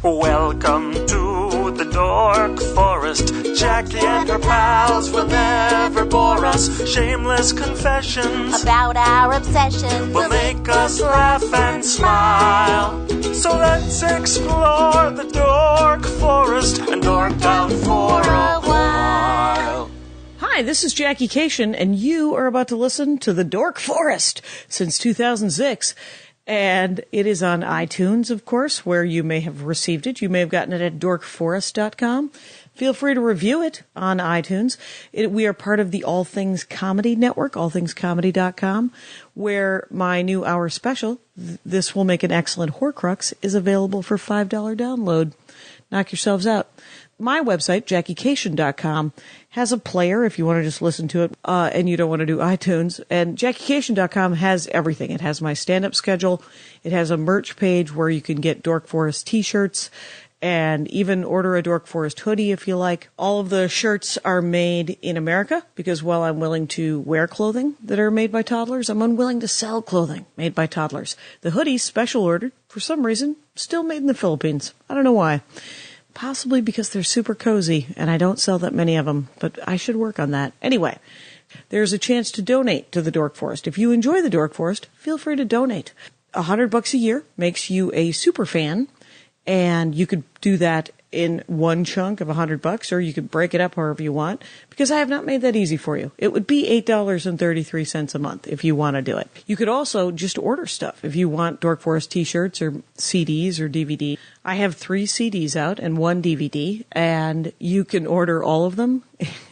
Welcome to the Dork Forest. Jackie and her pals will never bore us. Shameless confessions about our obsession will make us laugh and smile. So let's explore the Dork Forest and dork out for a while. Hi, this is Jackie Cation, and you are about to listen to the Dork Forest since 2006. And it is on iTunes, of course, where you may have received it. You may have gotten it at dorkforest.com. Feel free to review it on iTunes. We are part of the All Things Comedy Network, allthingscomedy.com, where my new hour special, This Will Make an Excellent Horcrux, is available for $5 download. Knock yourselves out. My website, JackieCation.com, has a player if you want to just listen to it and you don't want to do iTunes. And JackieCation.com has everything. It has my stand-up schedule. It has a merch page where you can get Dork Forest t-shirts and even order a Dork Forest hoodie if you like. All of the shirts are made in America because while I'm willing to wear clothing that are made by toddlers, I'm unwilling to sell clothing made by toddlers. The hoodies, special ordered, for some reason, still made in the Philippines. I don't know why. Possibly because they're super cozy, and I don't sell that many of them, but I should work on that. Anyway, there's a chance to donate to the Dork Forest. If you enjoy the Dork Forest, feel free to donate. $100 a year makes you a super fan, and you could do that in one chunk of $100, or you could break it up however you want, because I have not made that easy for you. It would be $8.33 a month if you want to do it. You could also just order stuff if you want Dork Forest t-shirts or CDs or DVD. I have 3 CDs out and 1 DVD, and you can order all of them.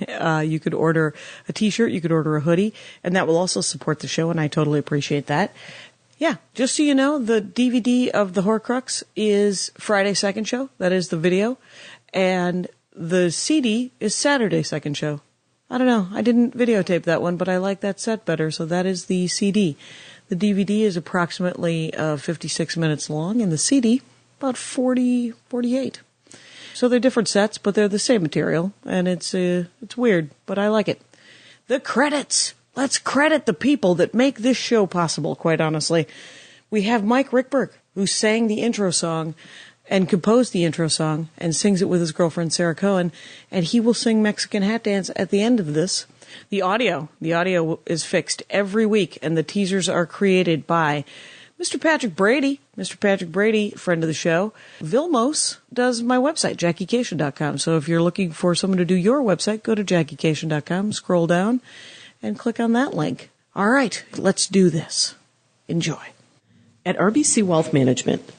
You could order a t-shirt, you could order a hoodie, and that will also support the show, and I totally appreciate that. Yeah, just so you know, the DVD of the Horcrux is Friday's second show. That is the video. And the CD is Saturday's second show. I don't know. I didn't videotape that one, but I like that set better, so that is the CD. The DVD is approximately 56 minutes long, and the CD about 48. So they're different sets, but they're the same material, and it's weird, but I like it. The credits. Let's credit the people that make this show possible, quite honestly. We have Mike Rickberg, who sang the intro song and composed the intro song and sings it with his girlfriend, Sarah Cohen, and he will sing Mexican Hat Dance at the end of this. The audio is fixed every week, and the teasers are created by Mr. Patrick Brady. Mr. Patrick Brady, friend of the show. Vilmos does my website, JackieCation.com. So if you're looking for someone to do your website, go to JackieCation.com, scroll down, and click on that link. All right, let's do this. Enjoy. At RBC Wealth Management,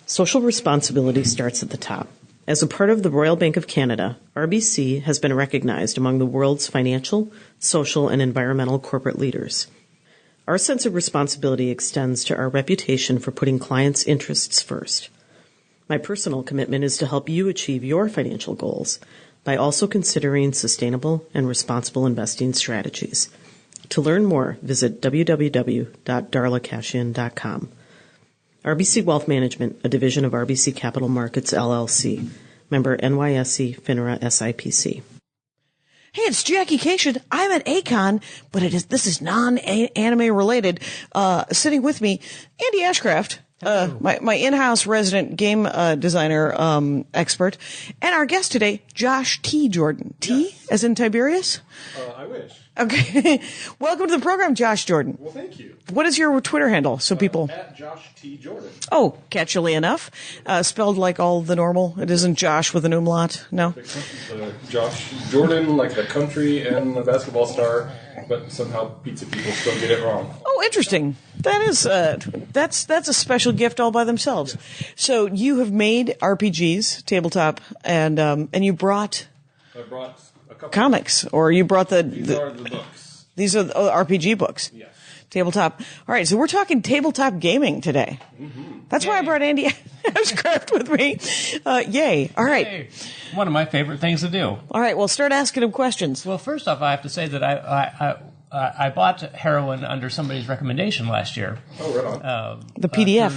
social responsibility starts at the top. As a part of the Royal Bank of Canada, RBC has been recognized among the world's financial, social, and environmental corporate leaders. Our sense of responsibility extends to our reputation for putting clients' interests first. My personal commitment is to help you achieve your financial goals by also considering sustainable and responsible investing strategies. To learn more, visit www.darlacashin.com. RBC Wealth Management, a division of RBC Capital Markets, LLC. Member NYSE, FINRA, SIPC. Hey, it's Jackie Cation. I'm at Acon, but this is non-anime related. Sitting with me, Andy Ashcraft. My in-house resident game designer expert, and our guest today, Josh T. Jordan. T, yes. As in Tiberius? I wish. Okay. Welcome to the program, Josh Jordan. Well, thank you. What is your Twitter handle? So people. At Josh T. Jordan. Oh, catchily enough. Spelled like all the normal. It isn't Josh with an umlaut. No. Josh Jordan, like the country and the basketball star, but somehow pizza people still get it wrong. Oh, interesting. That is that's a special gift all by themselves. Yes. So you have made RPGs, tabletop, and you brought. I brought a couple comics, or you brought These are the books. These are the RPG books. Yes. Tabletop. All right, so we're talking tabletop gaming today. Mm-hmm. That's why I brought Andy Ashcraft with me. Yay. All right. Hey, one of my favorite things to do. All right, well, start asking him questions. Well, first off, I have to say that I bought Heroin under somebody's recommendation last year. Oh, right on. The PDF.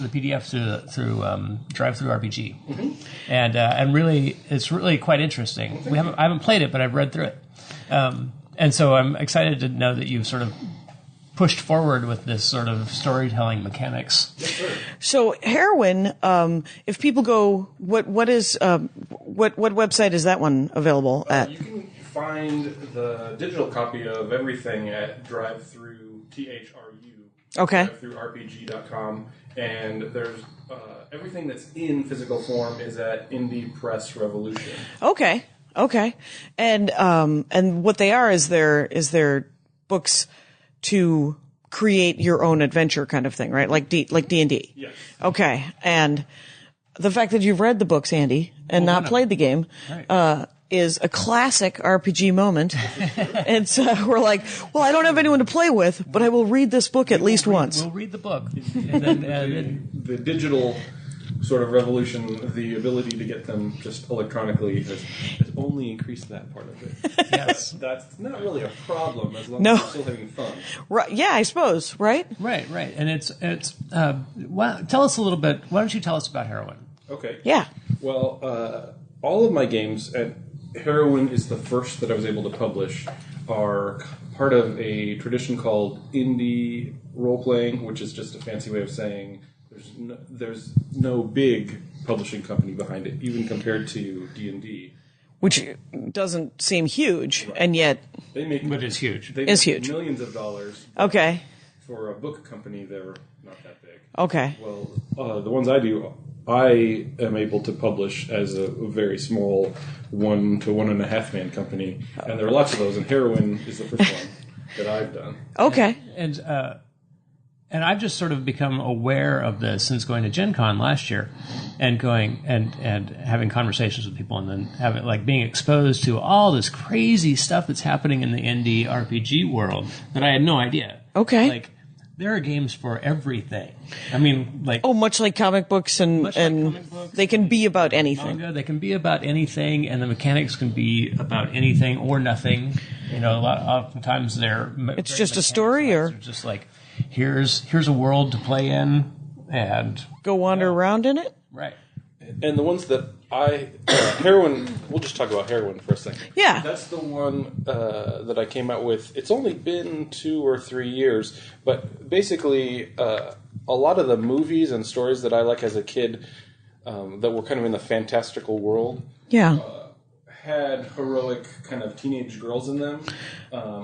The PDF through Drive-Thru RPG. Mm-hmm. And really, it's really quite interesting. I haven't played it, but I've read through it. And so I'm excited to know that you've sort of pushed forward with this sort of storytelling mechanics. So Heroin, if people go, what website is that one available at? You can find the digital copy of everything at drive-thru, THRU, Okay. drive-thrurpg.com, and there's everything that's in physical form is at Indie Press Revolution. Okay. And what they are is they're books to create your own adventure kind of thing, right? Like D&D. Yes. Okay. And the fact that you've read the books, Andy, and not played the game, is a classic RPG moment. And so we're like, well, I don't have anyone to play with, but I will read this book at least once. We'll read the book. And then, The digital sort of revolution, the ability to get them just electronically has only increased that part of it. yes. That's not really a problem as long No. as you're still having fun. Right. Yeah, I suppose. Right. Right. And it's tell us a little bit. Why don't you tell us about Heroin? Okay. Yeah. Well, all of my games, and Heroin is the first that I was able to publish, are part of a tradition called indie role-playing, which is just a fancy way of saying there's no big publishing company behind it, even compared to D&D. Which doesn't seem huge, Right. and yet They make But it's huge. They Is make huge. millions of dollars. okay. For a book company, they're not that big. Okay. Well, the ones I do, I am able to publish as a very small 1 to 1.5 man company, and there are lots of those. And Heroin is the first one that I've done. Okay. And I've just sort of become aware of this since going to Gen Con last year and going and having conversations with people and then having being exposed to all this crazy stuff that's happening in the indie RPG world that I had no idea. Okay. There are games for everything. I mean, Much like comic books and comic books, they can be about anything. manga, they can be about anything, and the mechanics can be about anything or nothing. Oftentimes they're It's just a story, or they're just here's a world to play in, and go wander around in it. right. And the ones that Heroin, we'll just talk about Heroin for a second. Yeah. That's the one that I came out with. It's only been 2 or 3 years, but basically a lot of the movies and stories that I like as a kid that were kind of in the fantastical world Yeah. had heroic kind of teenage girls in them,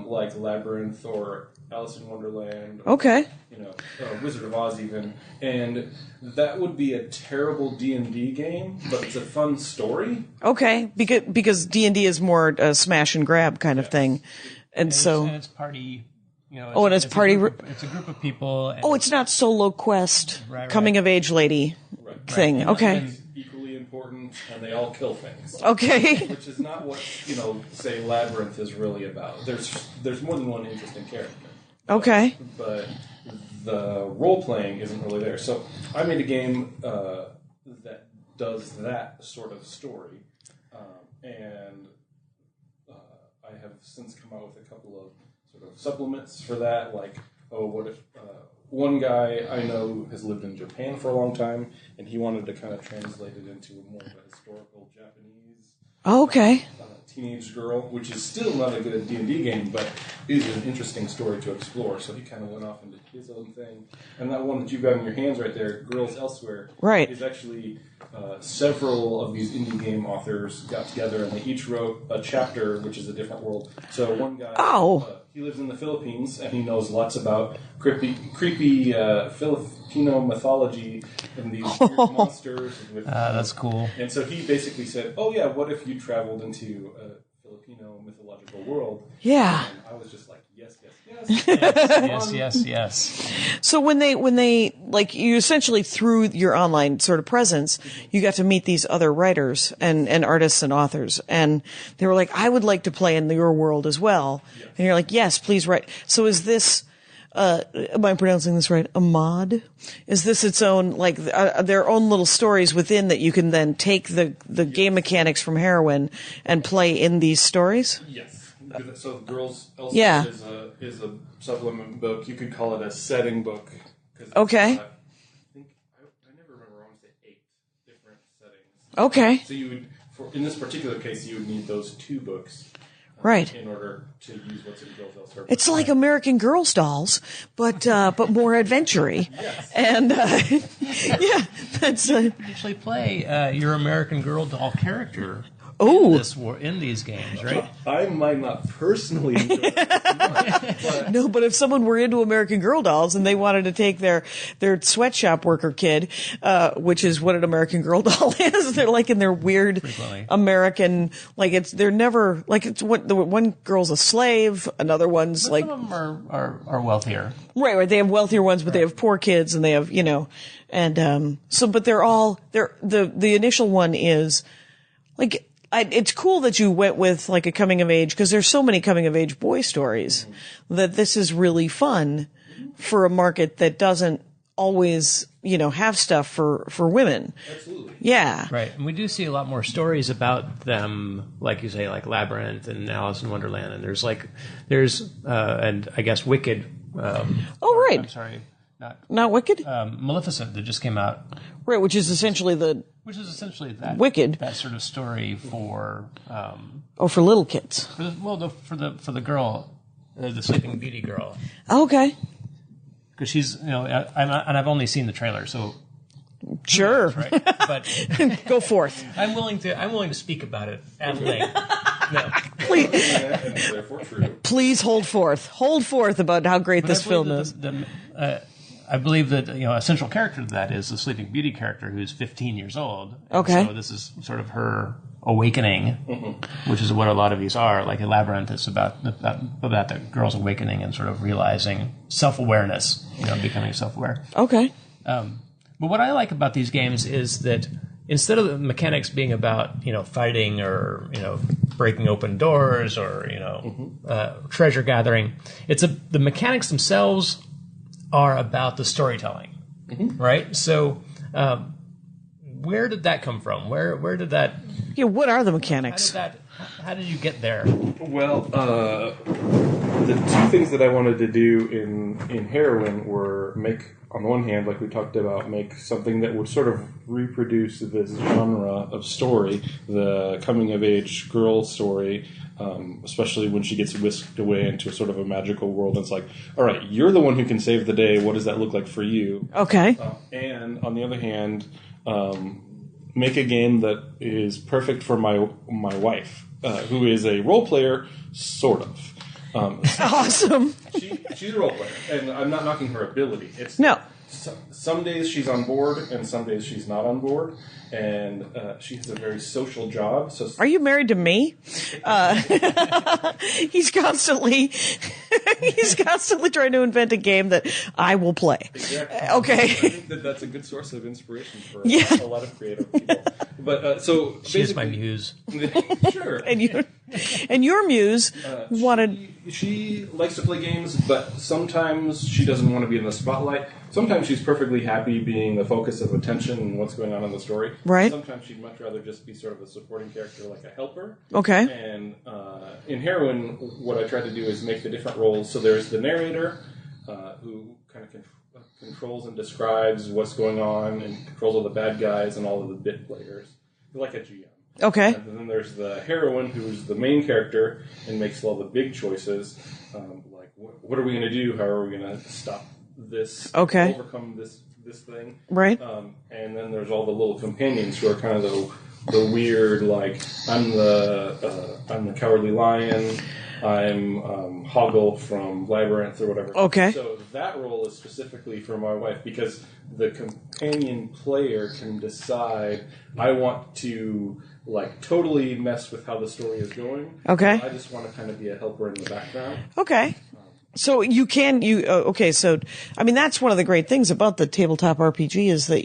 like Labyrinth or Alice in Wonderland. Or, Okay. Wizard of Oz even. And that would be a terrible D&D game, but it's a fun story. Okay. Because D&D is more a smash and grab kind of thing, and so it's party. it's party. It's a group of people. And it's not solo quest, Right. coming of age lady thing. Right. Okay. It's equally important, and they all kill things. Okay. Which is not what, say Labyrinth is really about. There's more than one interesting character. Okay. But the role-playing isn't really there. So I made a game that does that sort of story. And I have since come out with a couple of sort of supplements for that, what if one guy I know has lived in Japan for a long time, and he wanted to kind of translate it into more of a historical Japanese Okay. teenage girl, which is still not a good D&D game, but is an interesting story to explore. So he kind of went off into his own thing. And that one that you've got in your hands right there, Girls Elsewhere, Right. is actually several of these indie game authors got together and they each wrote a chapter, which is a different world. So one guy, he lives in the Philippines and he knows lots about creepy Filipino mythology and these weird monsters. that's cool. And so he basically said, "Oh yeah, what if you traveled into a Filipino mythological world?" Yeah. And I was just like, "Yes, yes, Yes. So when they you essentially through your online sort of presence, you got to meet these other writers and artists and authors, and they were like, "I would like to play in your world as well." Yes. And you're like, "Yes, please write." So is this? Am I pronouncing this right? A mod? Is this its own, their own little stories within that you can then take the game mechanics from Heroin and play in these stories? Yes. So Girls Elsewhere is a supplement book. You could call it a setting book. Okay. I never remember. I want to say 8 different settings. Okay. So you would, in this particular case, you would need those 2 books. Right. in order to use what's in Girls Elsewhere. It's like American Girls dolls, but more adventure-y. Yes. And yeah, that's Actually play your American Girl doll character in these games, right? I might not personally enjoy it, but no. But if someone were into American Girl dolls and they wanted to take their sweatshop worker kid, which is what an American Girl doll is, they're like in their weird Frequently. American, like they're never like it's what the one girl's a slave, another one's like Some of them are wealthier. right. They have wealthier ones, but they have poor kids, and they have and so. But the initial one is like. It's cool that you went with like a coming of age because there's so many coming of age boy stories that this is really fun for a market that doesn't always, have stuff for women. absolutely. Yeah. Right. And we do see a lot more stories about them, like you say, like Labyrinth and Alice in Wonderland. And there's and I guess Wicked. Oh, right. I'm sorry. Not Wicked? Maleficent that just came out. Right, which is essentially that Wicked. That sort of story for for little kids. for the girl, the Sleeping Beauty girl, Okay. because she's I've only seen the trailer, so Sure. right. But Go forth. I'm willing to speak about it at length. No. Please, And therefore true. please hold forth. Hold forth about how great this film is. I believe that a central character to that is the Sleeping Beauty character, who's 15 years old. And Okay. so this is sort of her awakening, which is what a lot of these are. Like a Labyrinth, it's about the girl's awakening and sort of realizing self-awareness, becoming self-aware. Okay. But what I like about these games is that instead of the mechanics being about fighting or breaking open doors or treasure gathering, the mechanics themselves are about the storytelling, right? So, where did that come from? Where did that? Yeah. What are the mechanics? How did you get there? Well, the two things that I wanted to do in Heroine were make, on the one hand, like we talked about, make something that would sort of reproduce this genre of story, the coming-of-age girl story, especially when she gets whisked away into sort of a magical world. It's like, all right, you're the one who can save the day. What does that look like for you? Okay. And on the other hand, make a game that is perfect for my wife, who is a role player, sort of. Awesome. She's a role player, and I'm not knocking her ability. It's No. some days she's on board, and some days she's not on board, and she has a very social job. So Are you married to me? He's constantly trying to invent a game that I will play. exactly. Okay. I think that's a good source of inspiration for Yeah. a lot of creative people. But so She is my basically- muse. Sure. And your muse wanted. She likes to play games, but sometimes she doesn't want to be in the spotlight. Sometimes she's perfectly happy being the focus of attention and what's going on in the story. Right. Sometimes she'd much rather just be sort of a supporting character, like a helper. Okay. And in Heroine, what I tried to do is make the different roles. So there's the narrator, who kind of controls and describes what's going on and controls all the bad guys and all of the bit players, like a GM. Okay. And then there's the heroine, who's the main character and makes all the big choices, like what are we going to do? How are we going to stop this? Okay. Overcome this thing. Right. And then there's all the little companions who are kind of the weird, like I'm the cowardly lion. I'm Hoggle from Labyrinth or whatever. Okay. So that role is specifically for my wife because the companion player can decide, I want to totally mess with how the story is going. Okay. I just want to kind of be a helper in the background. Okay. So you can, okay, so, I mean, that's one of the great things about the tabletop RPG is that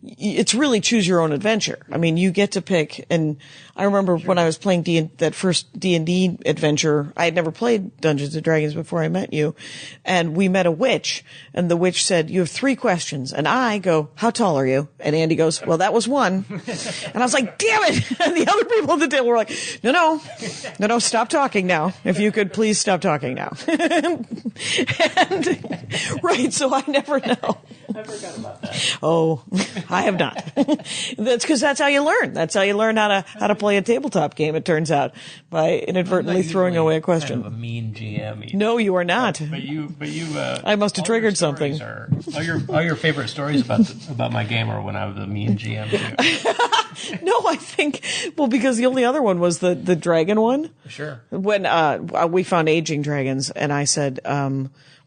it's really choose your own adventure. I mean, you get to pick, and I remember when I was playing that first D&D adventure, I had never played Dungeons & Dragons before I met you, and we met a witch, and the witch said, you have 3 questions, and I go, how tall are you? And Andy goes, well, that was 1. And I was like, damn it! And the other people at the table were like, no, stop talking now. If you could please stop talking now. And, right, so I never know. I forgot about that. Oh, I have not. That's because that's how you learn. That's how you learn how to play a tabletop game. It turns out by inadvertently throwing away a question. Kind of a mean GM. No, you are not. But you. I must have triggered something. All your favorite stories about my game are when I was a mean GM too. No, I think because the only other one was the dragon one. Sure. When we found aging dragons, and I said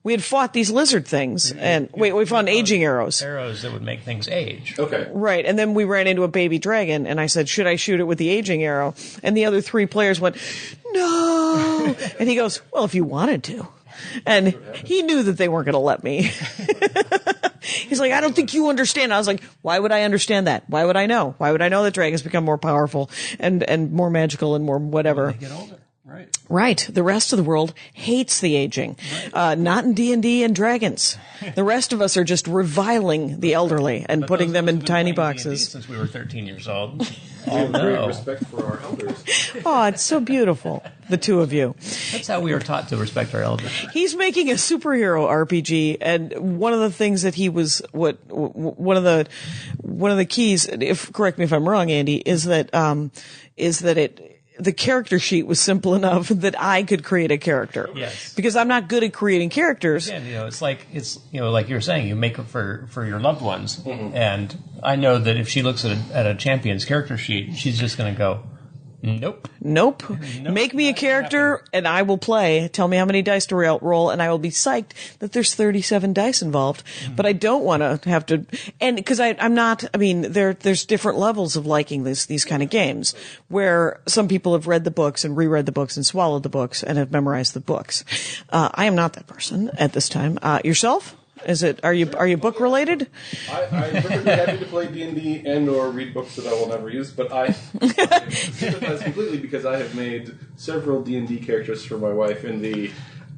we had fought these lizard things, and we found aging arrows. Arrows that would make things age. Okay. Right, and then we ran into a baby dragon, and I said, should I shoot it with the aging arrow? And the other 3 players went, no. And he goes, well, if you wanted to. And he knew that they weren't going to let me. He's like, I don't think you understand. I was like, why would I understand that? Why would I know? Why would I know that dragons become more powerful and more magical and more whatever? They get older. Right. Right. The rest of the world hates the aging. Right. Not in D&D and Dragons. The rest of us are just reviling the elderly and putting them in tiny boxes. D&D since we were 13 years old. We have great respect for our elders. Oh, it's so beautiful. The two of you. That's how we were taught to respect our elders. He's making a superhero RPG, and one of the things that he was one of the keys. Correct me if I'm wrong, Andy, is that the character sheet was simple enough that I could create a character. Yes. Because I'm not good at creating characters. Again, it's like you were saying, you make it for your loved ones, and I know that if she looks at a champion's character sheet, she's just going to go, Nope. Make me a character and I will play. Tell me how many dice to roll and I will be psyched that there's 37 dice involved. But I don't want to have to, and because there's different levels of liking these kind of games where some people have read the books and reread the books and swallowed the books and have memorized the books. I am not that person at this time. Yourself? Are you book related? I'm perfectly happy to play D&D and or read books that I will never use, but I sympathize completely because I have made several D&D characters for my wife in the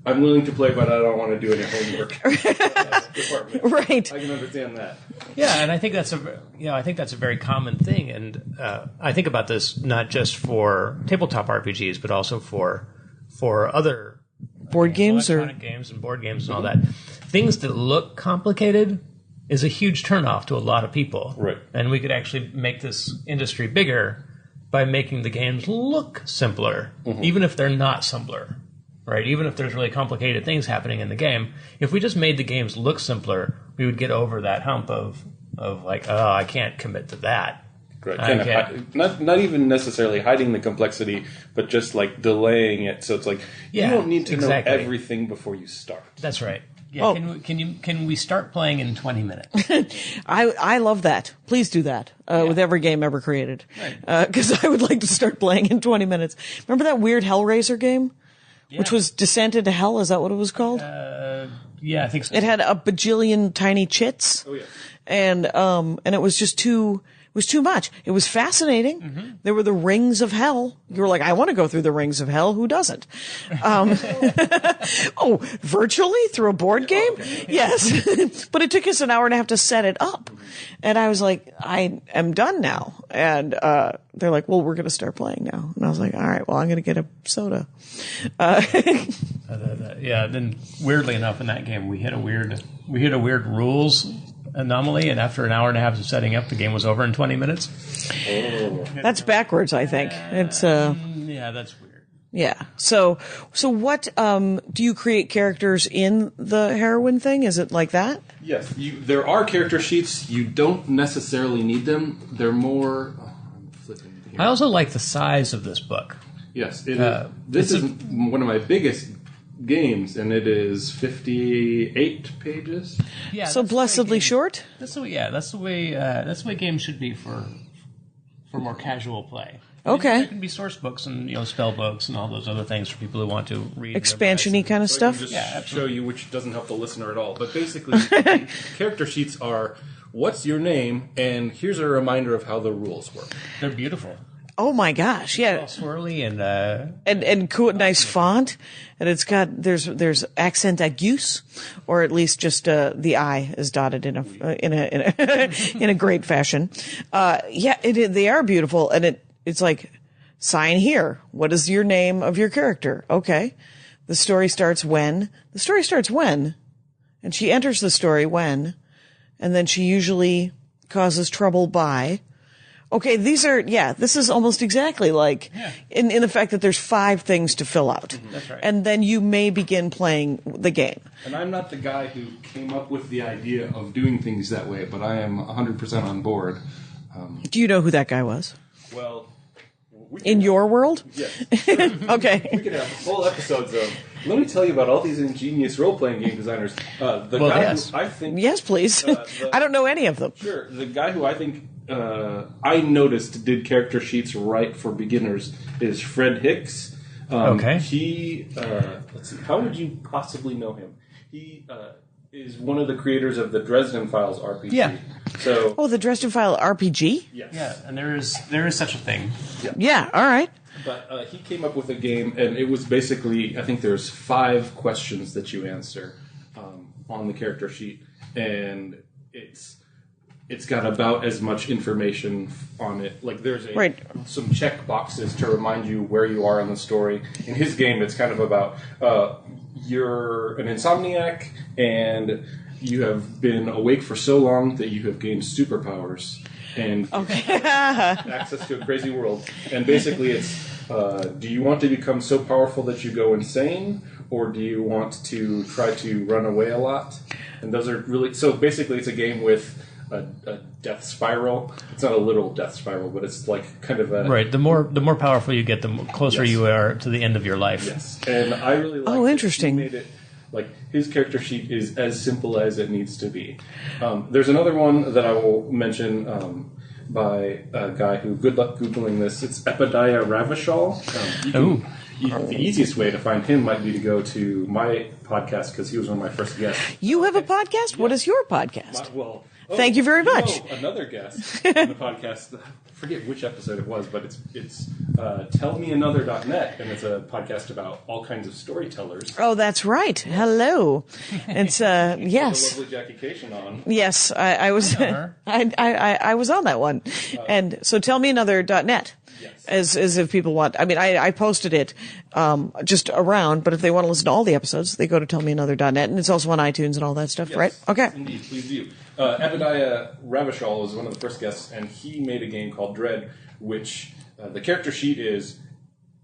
I'm willing to play, but I don't want to do any homework department. Right. I can understand that. Yeah, and I think that's a very common thing, and I think about this not just for tabletop RPGs, but also for other board games electronic games and board games and all that. Things that look complicated is a huge turnoff to a lot of people. Right. And we could actually make this industry bigger by making the games look simpler, even if they're not simpler. Right? Even if there's really complicated things happening in the game, if we just made the games look simpler, we would get over that hump of like, oh, I can't commit to that. Right. Not even necessarily hiding the complexity, but just like delaying it. So it's like you don't need to know everything before you start. That's right. Yeah. Oh. Can we start playing in 20 minutes? I love that. Please do that with every game ever created. Right. Because I would like to start playing in 20 minutes. Remember that weird Hellraiser game? Yeah. Which was Descent into Hell, is that what it was called? Yeah, I think so. It had a bajillion tiny chits. Oh, yeah. And it was just too much. It was fascinating. Mm-hmm. There were the rings of hell. You were like, I want to go through the rings of hell. Who doesn't? Virtually through a board game? Okay. Yes. But it took us an hour and a half to set it up. And I was like, I am done now. And they're like, well, we're going to start playing now. And I was like, all right, well, I'm going to get a soda. Then weirdly enough in that game, we hit a weird rules anomaly, and after an hour and a half of setting up, the game was over in 20 minutes. That's backwards, I think. It's yeah, that's weird. Yeah. So what do you create characters in the heroine thing? Is it like that? Yes. There are character sheets. You don't necessarily need them. They're more. I'm flipping here. I also like the size of this book. Yes. This is one of my biggest games, and it is 58 pages. Yeah, so blessedly short. That's the way games should be for more casual play. Okay, there can be source books and spell books and all those other things for people who want to read expansion-y kind of stuff. I can just show you, which doesn't help the listener at all. But basically, character sheets are what's your name, and here's a reminder of how the rules work. They're beautiful. Oh my gosh! Yeah, it's all swirly and cool, nice font, and it's got there's accent aigus, or at least just the I is dotted in a great fashion. They are beautiful, and it's like sign here. What is your name of your character? Okay, the story starts when, and she enters the story when, and then she usually causes trouble by. Okay, this is almost exactly like in the fact that there's 5 things to fill out. That's right. And then you may begin playing the game. And I'm not the guy who came up with the idea of doing things that way, but I am 100% on board. Do you know who that guy was? Well, In your world? Yes. Okay. We could have whole episodes of, let me tell you about all these ingenious role-playing game designers. Yes. Who I think... Yes, please. I don't know any of them. Sure. The guy who I think I noticed did character sheets right for beginners is Fred Hicks. Okay. He, let's see, how would you possibly know him? He is one of the creators of the Dresden Files RPG. Yeah. So, Oh, the Dresden File RPG? yes. Yeah, and there is such a thing. Yeah, all right. But he came up with a game, and it was basically, I think there's 5 questions that you answer on the character sheet, and it's got about as much information on it. Like there's some check boxes to remind you where you are in the story. In his game, it's kind of about you're an insomniac, and you have been awake for so long that you have gained superpowers and access to a crazy world. And basically it's, do you want to become so powerful that you go insane, or do you want to try to run away a lot? And those are really... So basically it's a game with a death spiral. It's not a literal death spiral, but it's like kind of a... Right. The more powerful you get, the closer you are to the end of your life. Yes. And I really like interesting. He made it... Like, his character sheet is as simple as it needs to be. There's another one that I will mention by a guy who, good luck Googling this, it's Epadiah Ravishal. The easiest way to find him might be to go to my podcast, because he was one of my first guests. You have a podcast? What is your podcast? Thank you very much. Another guest on the podcast, I forget which episode it was, but it's tellmeanother.net, and it's a podcast about all kinds of storytellers. Oh, that's right. Hello. It's yes. The lovely Jackie Cation on. Yes, I was I was on that one. And so tellmeanother.net. Yes. As if people want, I mean, I posted it, just around, but if they want to listen to all the episodes, they go to tellmeanother.net, and it's also on iTunes and all that stuff, Yes, right? Okay. Indeed, please do. Epadiah Ravishal was one of the first guests, and he made a game called Dread, which the character sheet is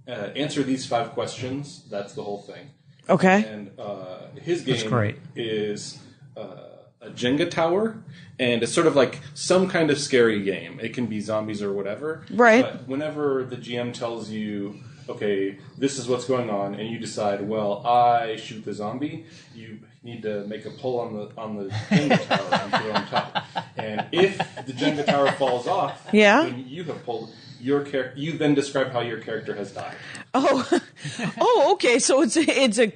answer these 5 questions. That's the whole thing. Okay. And his game is a Jenga tower, and it's sort of like some kind of scary game. It can be zombies or whatever. Right. But whenever the GM tells you, okay, this is what's going on, and you decide, well, I shoot the zombie, you need to make a pull on the Jenga tower and put it on top. And if the Jenga tower falls off, when you have pulled your character, you then describe how your character has died. Okay. So it's a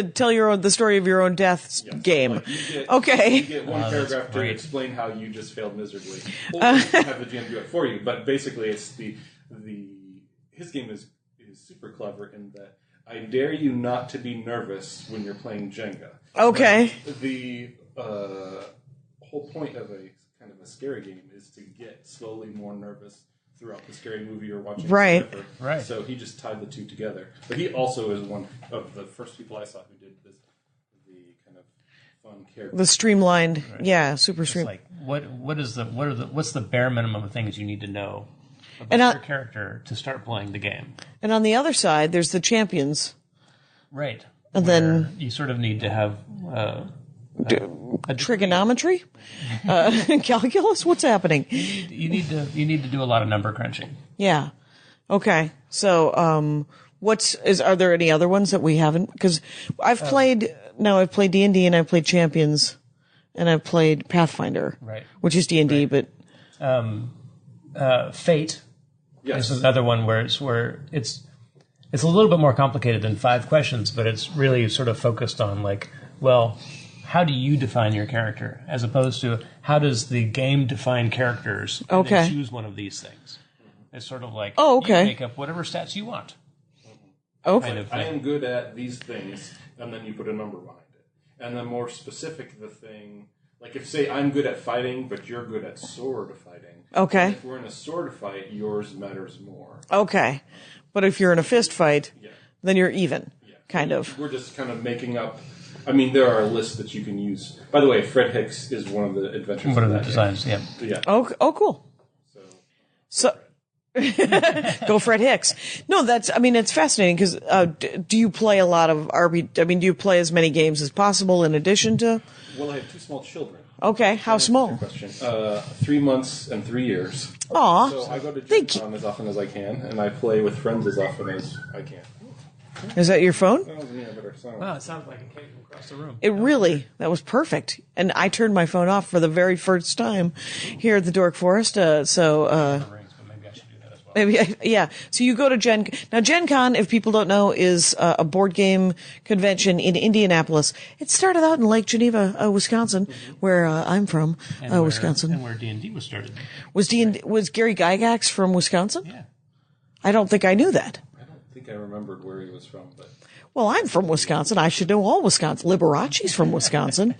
tell the story of your own death game. Like you get one paragraph to explain how you just failed miserably, or you can have the GM do it for you. But basically, it's his game is super clever in that I dare you not to be nervous when you're playing Jenga. Okay. But the whole point of a kind of a scary game is to get slowly more nervous throughout the scary movie you're watching. Right. So he just tied the two together. But he also is one of the first people I saw who did the kind of fun character. The streamlined, super streamlined. Like what's the bare minimum of things you need to know about your character to start playing the game? And on the other side, there's the champions. Right. And then you sort of need to have trigonometry, calculus. What's happening? You need to do a lot of number crunching. Yeah. Okay. So, are there any other ones that we haven't? Because I've played D&D, and I've played Champions, and I've played Pathfinder, right? Which is D&D, but Fate is another one where it's a little bit more complicated than 5 questions, but it's really sort of focused on how do you define your character, as opposed to how does the game define characters and then choose one of these things. It's sort of like you make up whatever stats you want. Okay. Kind of I am good at these things, and then you put a number behind it. And then more specific, the thing, like if say I'm good at fighting, but you're good at sword fighting. Okay. If we're in a sword fight, yours matters more. Okay. But if you're in a fist fight, then you're even, kind of. We're just kind of making up I mean, there are lists that you can use. By the way, Fred Hicks is one of the adventures. One of the designs, yeah. Yeah. Oh, cool. So go Fred Hicks. No, it's fascinating because do you play a lot of do you play as many games as possible in addition to? Well, I have 2 small children. Okay, how small? Question. 3 months and 3 years. Aw. So I go to Gen Con as often as I can, and I play with friends as often as I can. Is that your phone? Wow, it sounds like it came from across the room. That was perfect. And I turned my phone off for the very first time here at the Dork Forest. So you go to Gen Con, if people don't know, is a board game convention in Indianapolis. It started out in Lake Geneva, Wisconsin, where I'm from, Wisconsin. And where D&D was started. Was Gary Gygax from Wisconsin? Yeah. I don't think I knew that. I don't think I remembered where he was from, but... Well, I'm from Wisconsin. I should know all Wisconsin. Liberace's from Wisconsin.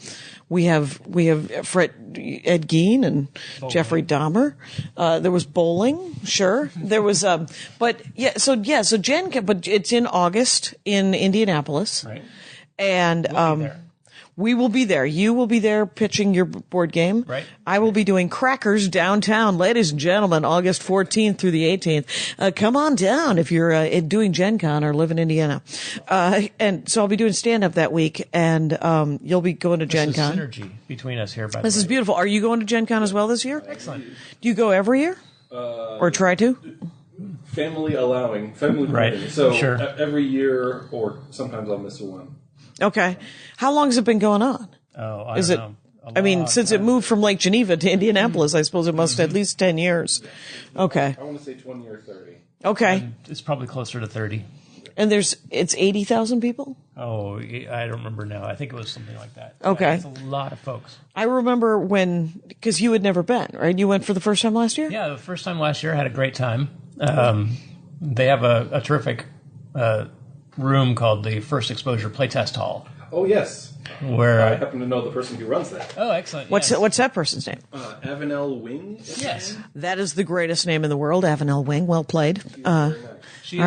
We have Ed Gein and bowling. Jeffrey Dahmer. There was bowling, sure. There was, so Gen Con, but it's in August in Indianapolis. Right. And, we'll be there. We will be there. You will be there pitching your board game. Right. I will be doing crackers downtown, ladies and gentlemen, August 14th through the 18th. Come on down if you're doing Gen Con or live in Indiana. And so I'll be doing stand-up that week, and you'll be going to Gen Con. This is synergy between us here, by the way. This is beautiful. Are you going to Gen Con as well this year? Excellent. Do you go every year? Or try to? Family allowing. Family right. permitting. So sure. Every year, or sometimes I'll miss one. Okay. How long has it been going on? Oh, I don't know. Since it moved from Lake Geneva to Indianapolis, I suppose it must at least 10 years. Okay. I want to say 20 or 30. Okay. And it's probably closer to 30. And it's 80,000 people? Oh, I don't remember now. I think it was something like that. Okay. It's a lot of folks. I remember because you had never been, right? You went for the first time last year? Yeah, the first time last year, I had a great time. They have a terrific room called the First Exposure Playtest Hall. Oh, yes. Where I happen to know the person who runs that. Oh, excellent. What's that person's name? Avanel Wing? Yes. That is the greatest name in the world, Avanel Wing. Well played. She is all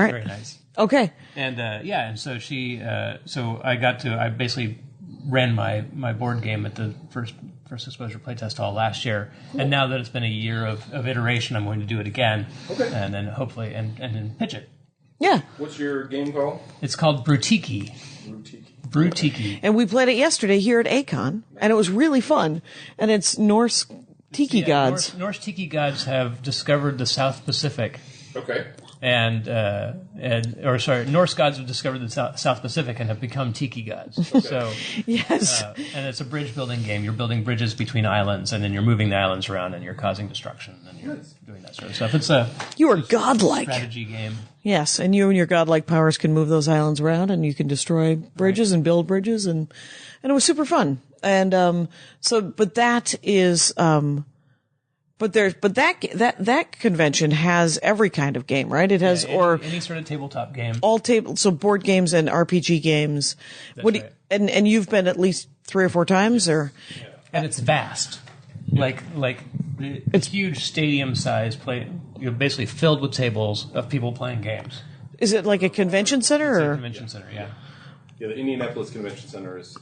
right. very nice. Okay. And and so I basically ran my board game at the First Exposure Playtest Hall last year. Cool. And now that it's been a year of iteration, I'm going to do it again. Okay. And then hopefully, and then pitch it. Yeah. What's your game called? It's called Brutiki. Brutiki. And we played it yesterday here at Acon, and it was really fun. And it's Norse tiki gods. Norse tiki gods have discovered the South Pacific. Okay. Norse gods have discovered the South Pacific and have become tiki gods. Okay. So yes, and it's a bridge building game. You're building bridges between islands, and then you're moving the islands around, and you're causing destruction, and you're doing that sort of stuff. You are godlike strategy game. Yes, and you and your godlike powers can move those islands around, and you can destroy bridges and build bridges, and it was super fun. And but that is. But that convention has every kind of game, right? It has any sort of tabletop game. So board games and RPG games. That's right. And you've been at least 3 or 4 times, or? Yeah. And it's vast. Like it's huge stadium size you're basically filled with tables of people playing games. Is it like a convention center? It's a convention center, yeah. Yeah, the Indianapolis Convention Center is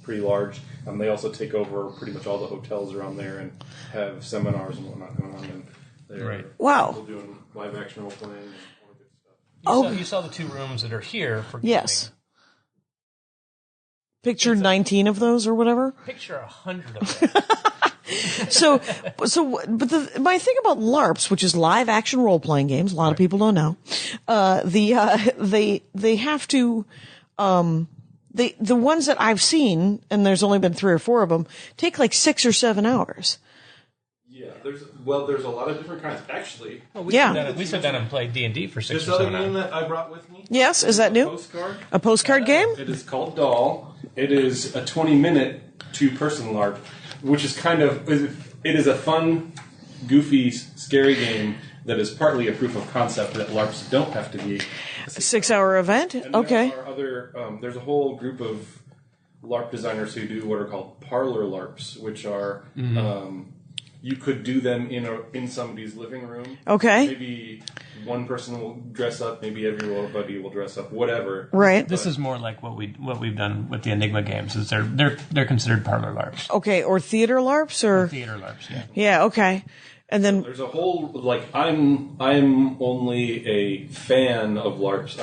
pretty large. They also take over pretty much all the hotels around there and have seminars and whatnot going on. And they're people doing live action role playing and all that good stuff. You saw the 2 rooms that are here for gaming. Yes. Picture 19 of those or whatever. Picture 100 of them. But my thing about LARPs, which is live action role playing games, a lot of people don't know, they have to. The ones that I've seen, and there's only been 3 or 4 of them, take like 6 or 7 hours. Yeah, there's a lot of different kinds. Actually, we sat down and played D&D for 6 or 7 hours. This other game that I brought with me. Yes, is that new? A postcard game? It is called Doll. It is a 20-minute 2-person LARP, which is it is a fun, goofy, scary game that is partly a proof of concept that LARPs don't have to be a 6-hour event. And okay. There are there's a whole group of LARP designers who do what are called parlor LARPs, which are you could do them in somebody's living room. Okay. Maybe one person will dress up, maybe everybody will dress up, whatever. Right. This is more like what we've done with the Enigma games. Is they're considered parlor LARPs. Okay, or theater LARPs, or Theater LARPs, yeah. yeah. Okay, and then There's a whole I'm only a fan of LARPs.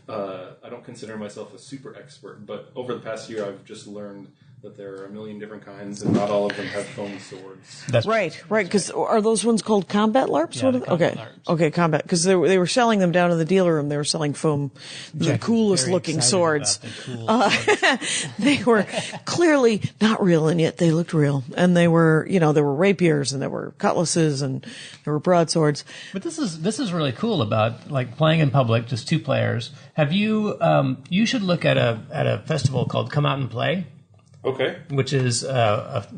I don't consider myself a super expert, but over the past year, I've just learned that there are a million different kinds, and not all of them have foam swords. That's right. Because are those ones called combat LARPs? Yeah, the combat okay, LARPs. okay, combat. Because they were selling them down in the dealer room. They were selling foam, the Jack coolest very looking excited swords. about the cool swords. They were clearly not real, and yet they looked real. And they were, there were rapiers, and there were cutlasses, and there were broadswords. But this is really cool about like playing in public, just two players. Have you? You should look at a festival called Come Out and Play. Okay. Which is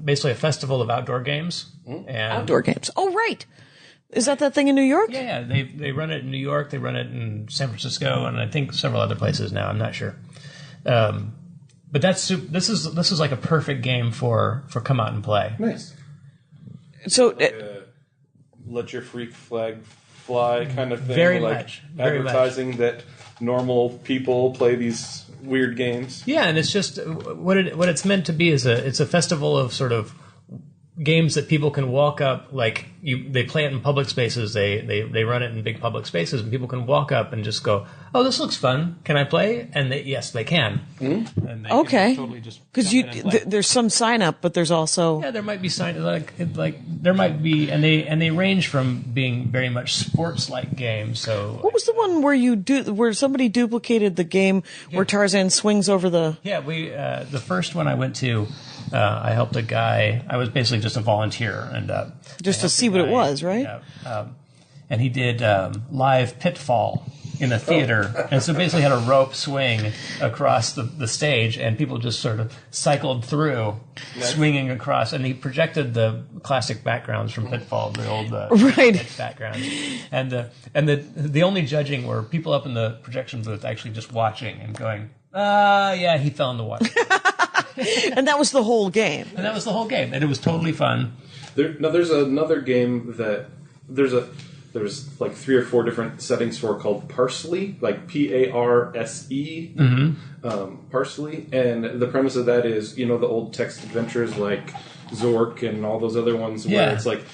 basically a festival of outdoor games. And Outdoor games. Oh, right. Is that thing in New York? Yeah. They run it in New York. They run it in San Francisco, and I think several other places now. I'm not sure. But this is like a perfect game for Come Out and Play. Nice. So, Let your freak flag fly kind of thing. Very like much. Very advertising that normal people play these weird games. Yeah, and it's just what it's meant to be is it's a festival of sort of games that people can walk up, like they play it in public spaces, they run it in big public spaces, and people can walk up and just go, oh, this looks fun, can I play? And yes, they can. Mm-hmm. And they okay, can totally just because jump in and play. there's some sign up, but there's also Yeah, there might be like there might be, and they range from being very much sports like games. So what was the one where somebody duplicated the game where Tarzan swings over the? Yeah, we the first one I went to, I helped a guy. I was basically just a volunteer and Just to see what it was, right? And he did live Pitfall in a theater, and so basically had a rope swing across the stage, and people just sort of cycled through, swinging across, and he projected the classic backgrounds from Pitfall, the old right backgrounds, and the only judging were people up in the projection booth actually just watching and going, yeah, he fell in the water. And that was the whole game. And that was the whole game, and it was totally fun. There's another game that there's like 3 or 4 different settings for called Parsley, like Parse, Parsley, and the premise of that is the old text adventures like Zork and all those other ones where it's like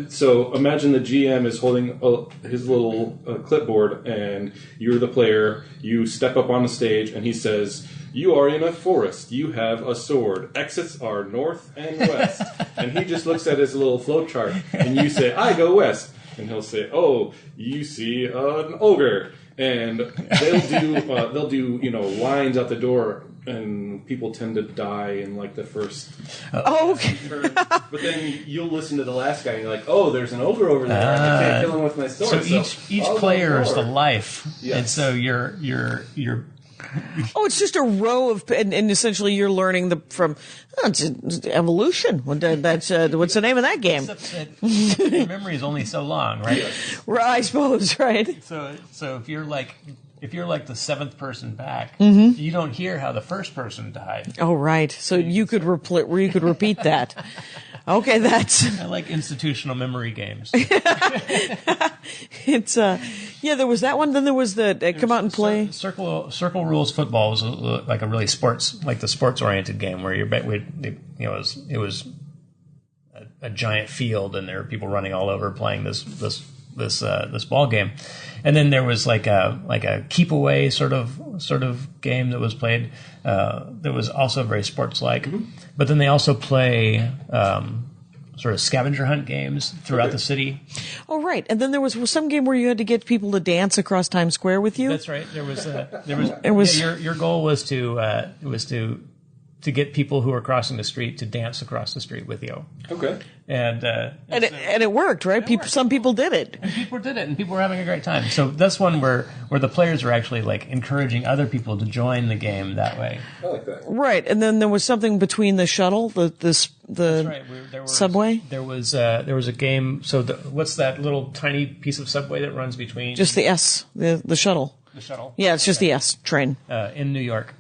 so imagine the GM is holding his little clipboard and you're the player, you step up on the stage and he says, you are in a forest. You have a sword. Exits are north and west. And he just looks at his little flowchart, and you say, I go west. And he'll say, oh, you see an ogre. And they'll do lines out the door, and people tend to die in like the first okay. turn. But then you'll listen to the last guy, and you're like, oh, there's an ogre over there. I can't kill him with my sword. So each player is the life, Yes. and so you're Oh, it's just a row of, and essentially you're learning from it's evolution. What's the name of that game? Except that your memory is only so long, right? Right, I suppose, right? So if you're like the 7th person back, you don't hear how the first person died. Oh, right. So you could repeat that. Okay, that's. I like institutional memory games. It's there was that one. Then there was the Come Out and Play. Circle Rules Football was like a really sports oriented game where it was a giant field and there were people running all over playing this ball game, and then there was like a keep away sort of game that was played that was also very sports like, but then they also play sort of scavenger hunt games throughout the city. Oh, right. And then there was some game where you had to get people to dance across Times Square with you. That's right. Your goal was to get people who are crossing the street to dance across the street with you. Okay. And it worked, right? Some people did it. And people did it, and people were having a great time. So that's one where the players were actually like encouraging other people to join the game that way. I like that. Right. And then there was something between the shuttle, the That's right. subway. There was a game. So what's that little tiny piece of subway that runs between? Just the S, the shuttle. The shuttle. Yeah, it's just the S train. In New York.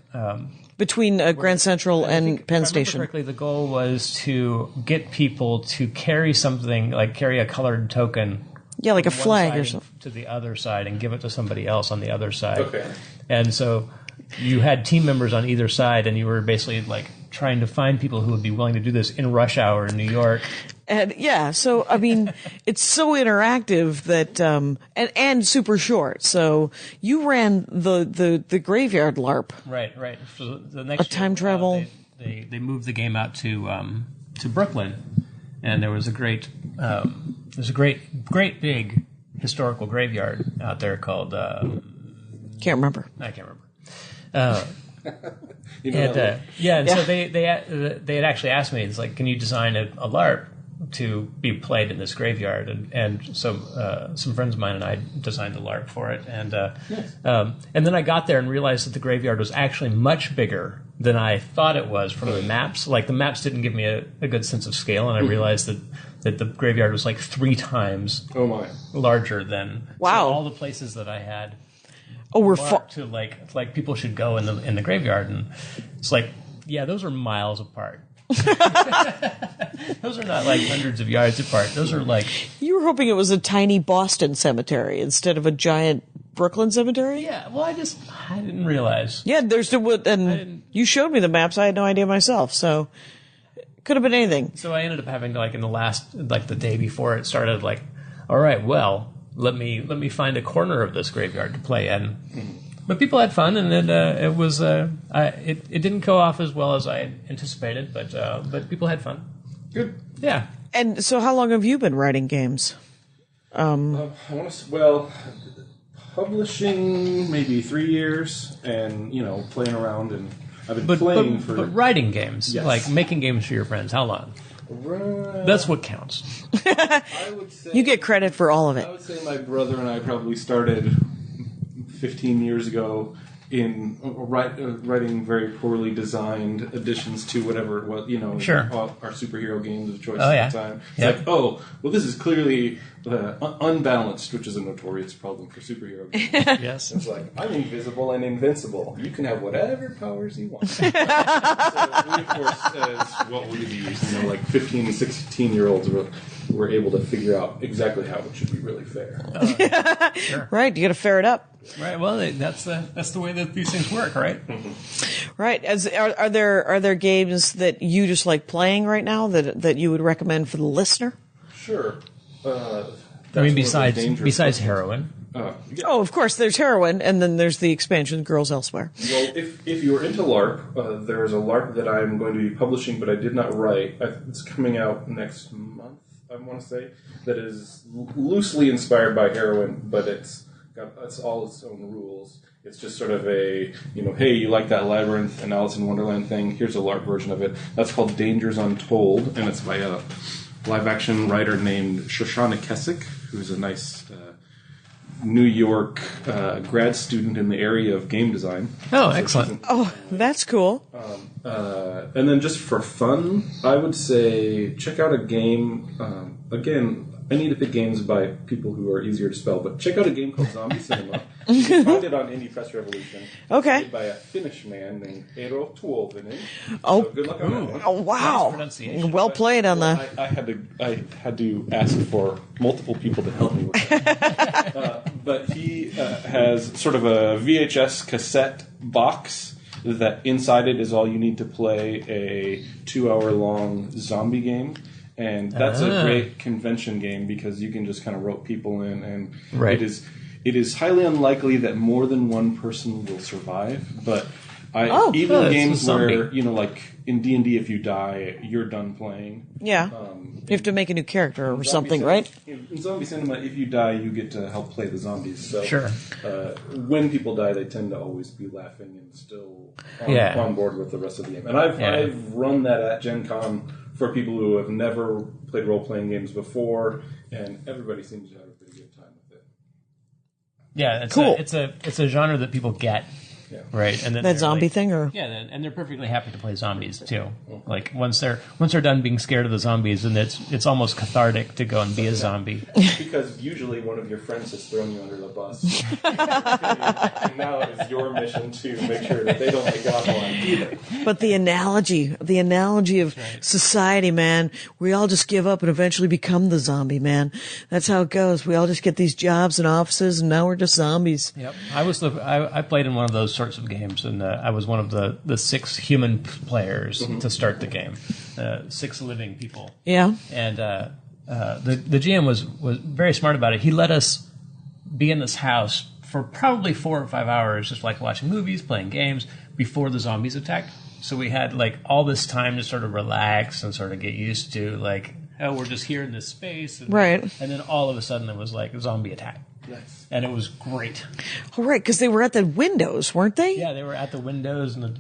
between Grand Central and Penn If I Station. remember correctly, the goal was to get people to carry something, like carry a colored token. Yeah, like a from one flag side or something. to the other side and give it to somebody else on the other side. Okay. And so you had team members on either side, and you were basically like trying to find people who would be willing to do this in rush hour in New York. And yeah, so I mean, it's so interactive that and super short. So you ran the graveyard LARP. Right. So the next time year, travel. They moved the game out to Brooklyn, and there was a great big historical graveyard out there called Can't remember. I can't remember. You know, So they had actually asked me, it's like, can you design a LARP to be played in this graveyard? And so some friends of mine and I designed the LARP for it, and then I got there and realized that the graveyard was actually much bigger than I thought it was from the maps. Like, the maps didn't give me a good sense of scale, and I realized that the graveyard was like 3 times larger than Wow. all the places that I had. Oh, we're far. To like people should go in the graveyard, and it's like, yeah, those are miles apart. Those are not like hundreds of yards apart. Those are like, You were hoping it was a tiny Boston cemetery instead of a giant Brooklyn cemetery? yeah. Well, I didn't realize. Yeah, there's and you showed me the maps. I had no idea myself, so could have been anything. So I ended up having, like, in the last, like, the day before it started, like, all right, well, let me find a corner of this graveyard to play in. But people had fun, and it was it didn't go off as well as I had anticipated, but people had fun. good. Yeah. And so, how long have you been writing games? I want to. Publishing maybe 3 years, and playing around, and I've been playing for. But writing games, Yes. like making games for your friends, how long? That's what counts. I would say You get credit for all of it. I would say my brother and I probably started 15 years ago in writing very poorly designed additions to whatever it was, Sure. our superhero games of choice Oh, yeah. at the time. It's Yep. like, well, this is clearly unbalanced, which is a notorious problem for superhero games. Yes. It's like, I'm invisible and invincible. You can have whatever powers you want. So we, of course, as what would be used, like 15, 16-year-olds were able to figure out exactly how it should be really fair. Sure. Right, you got to fair it up. Right. Well, that's the way that these things work, right? Right. Are there games that you just like playing right now that you would recommend for the listener? Sure. I mean, besides heroin. Yeah. Oh, of course. There's Heroin, and then there's the expansion Girls Elsewhere. Well, if you're into LARP, there's a LARP that I'm going to be publishing, but I did not write. It's coming out next month, I want to say, that is loosely inspired by Heroin, but it's all its own rules. It's just sort of a, hey, you like that Labyrinth and Alice in Wonderland thing? Here's a LARP version of it. That's called Dangers Untold, and it's by a live-action writer named Shoshana Kessick, who's a nice New York grad student in the area of game design. Oh, excellent. Oh, that's cool. And then just for fun, I would say check out a game. Again, I need to pick games by people who are easier to spell, but check out a game called Zombie Cinema. You can find it on Indie Press Revolution. Okay. It's made by a Finnish man named Eero Tuovinen. Oh. So good luck on that one. Oh, wow. Nice pronunciation. Well played on the... I had to ask for multiple people to help me with that. But he has sort of a VHS cassette box that inside it is all you need to play a 2-hour-long zombie game. And that's a great convention game because you can just kind of rope people in, and Right. it is highly unlikely that more than one person will survive. But that's games a zombie. where like in D&D, if you die, you're done playing. Yeah. You have to make a new character or something, Zombie right? In Zombie Cinema, if you die, you get to help play the zombies. So Sure. when people die, they tend to always be laughing and still Yeah. on board with the rest of the game. And I've run that at Gen Con for people who have never played role-playing games before, and everybody seems to have a pretty good time with it. Yeah, it's Cool. It's a genre that people get. right? And then That they're, zombie like, thing, or yeah, and they're perfectly happy to play zombies too. Like once they're done being scared of the zombies, and it's almost cathartic to go and be a zombie. Because usually one of your friends has thrown you under the bus. And now it's your mission to make sure that they don't get got one either. but the analogy of society, man, we all just give up and eventually become the zombie, man. That's how it goes. We all just get these jobs and offices, and now we're just zombies. Yep, I played in one of those sorts of games, and I was one of the 6 human players to start the game, 6 living people. Yeah. And the GM was very smart about it. He let us be in this house for probably 4 or 5 hours, just like watching movies, playing games before the zombies attacked. So we had like all this time to sort of relax and sort of get used to like, oh, we're just here in this space, and, Right. And then all of a sudden it was like a zombie attack. Nice. And it was great. Oh, right, because they were at the windows, weren't they? Yeah, they were at the windows, and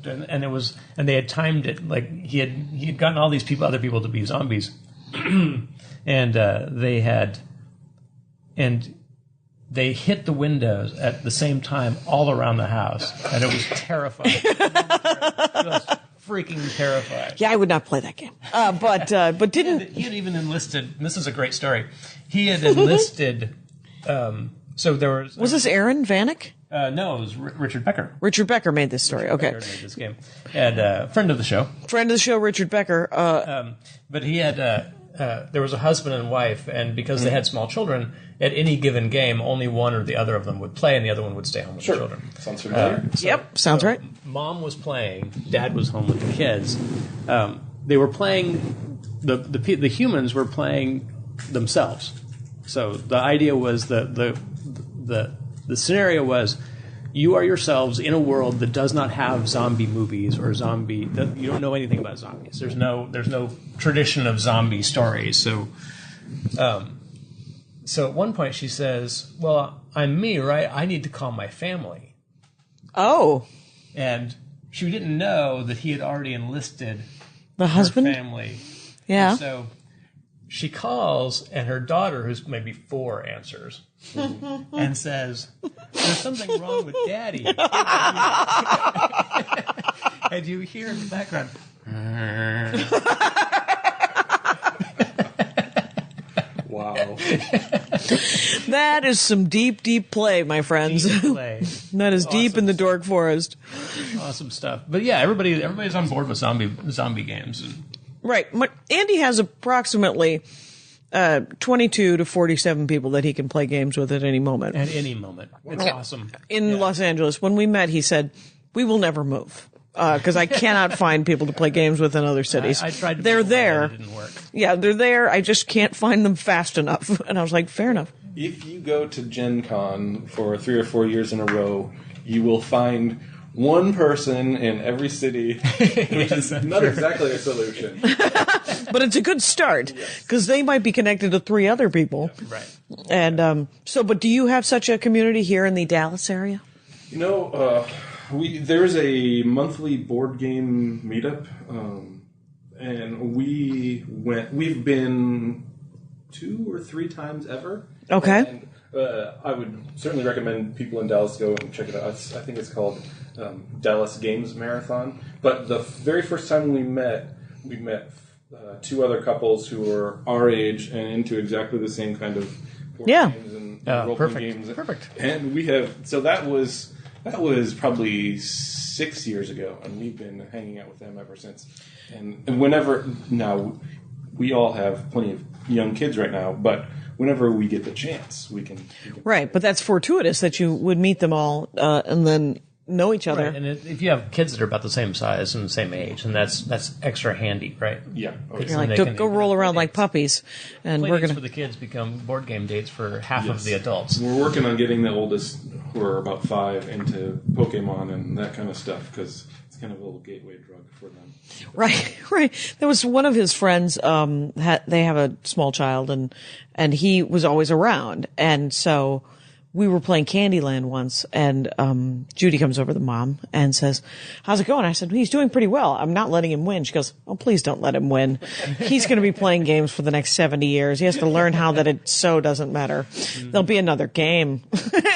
they had timed it like he had gotten all these other people to be zombies, and they hit the windows at the same time all around the house, and it was terrifying. Just freaking terrifying. Yeah, I would not play that game. But didn't... He had even enlisted. And this is a great story. He had enlisted. So there was. Was this Aaron Vanek? No, it was Richard Becker. Richard Becker made this story. Okay. Becker made this game, and friend of the show. Friend of the show, Richard Becker. But he had. There was a husband and wife, and because they had small children, at any given game, only one or the other of them would play, and the other one would stay home with the children. Sounds familiar. Yep, sounds right. Mom was playing, Dad was home with the kids. They were playing. The humans were playing themselves. So the idea was the scenario was you are yourselves in a world that does not have zombie movies or zombie. You don't know anything about zombies. There's no tradition of zombie stories. So, so at one point she says, "Well, I'm me, right? I need to call my family." Oh, And she didn't know that he had already enlisted the her husband? family. Yeah. And so she calls, and her daughter, who's maybe 4, answers and says, "There's something wrong with Daddy." And you hear in the background. Wow. That is some deep, deep play, my friends. Play. That is deep in the Dork Forest. Awesome stuff. But yeah, everybody's on board with zombie games. Right. Andy has approximately 22 to 47 people that he can play games with at any moment. At any moment. It's awesome. In Los Angeles, when we met, he said, "We will never move." Because I cannot find people to play games with in other cities. I tried to. They're there. It didn't work. Yeah, they're there. I just can't find them fast enough. And I was like, fair enough. If you go to Gen Con for 3 or 4 years in a row, you will find one person in every city, which is not exactly a solution. But it's a good start because they might be connected to 3 other people. Right. And but do you have such a community here in the Dallas area? You know, there's a monthly board game meetup, and we've been 2 or 3 times ever. Okay. And, I would certainly recommend people in Dallas go and check it out. I think it's called Dallas Games Marathon. But the very first time we met 2 other couples who were our age and into exactly the same kind of board games and role-playing games. Perfect. And that was probably 6 years ago, and we've been hanging out with them ever since. And now we all have plenty of young kids right now, but whenever we get the chance, we can Right, but that's fortuitous that you would meet them all and then know each other. Right. And if you have kids that are about the same size and the same age, and that's extra handy, right? Yeah. Okay. You're like, go roll around like puppies, and Play we're dates gonna. for the kids become board game dates for half of the adults. We're working on getting the oldest, who are about 5, into Pokemon and that kind of stuff, because it's kind of a little gateway drug for them. Right. There was one of his friends. They have a small child, and he was always around, and so we were playing Candyland once, and Judy comes over, the mom, and says, "How's it going?" I said, "He's doing pretty well. I'm not letting him win." She goes, "Oh, please don't let him win. He's going to be playing games for the next 70 years. He has to learn how that it so doesn't matter. There'll be another game."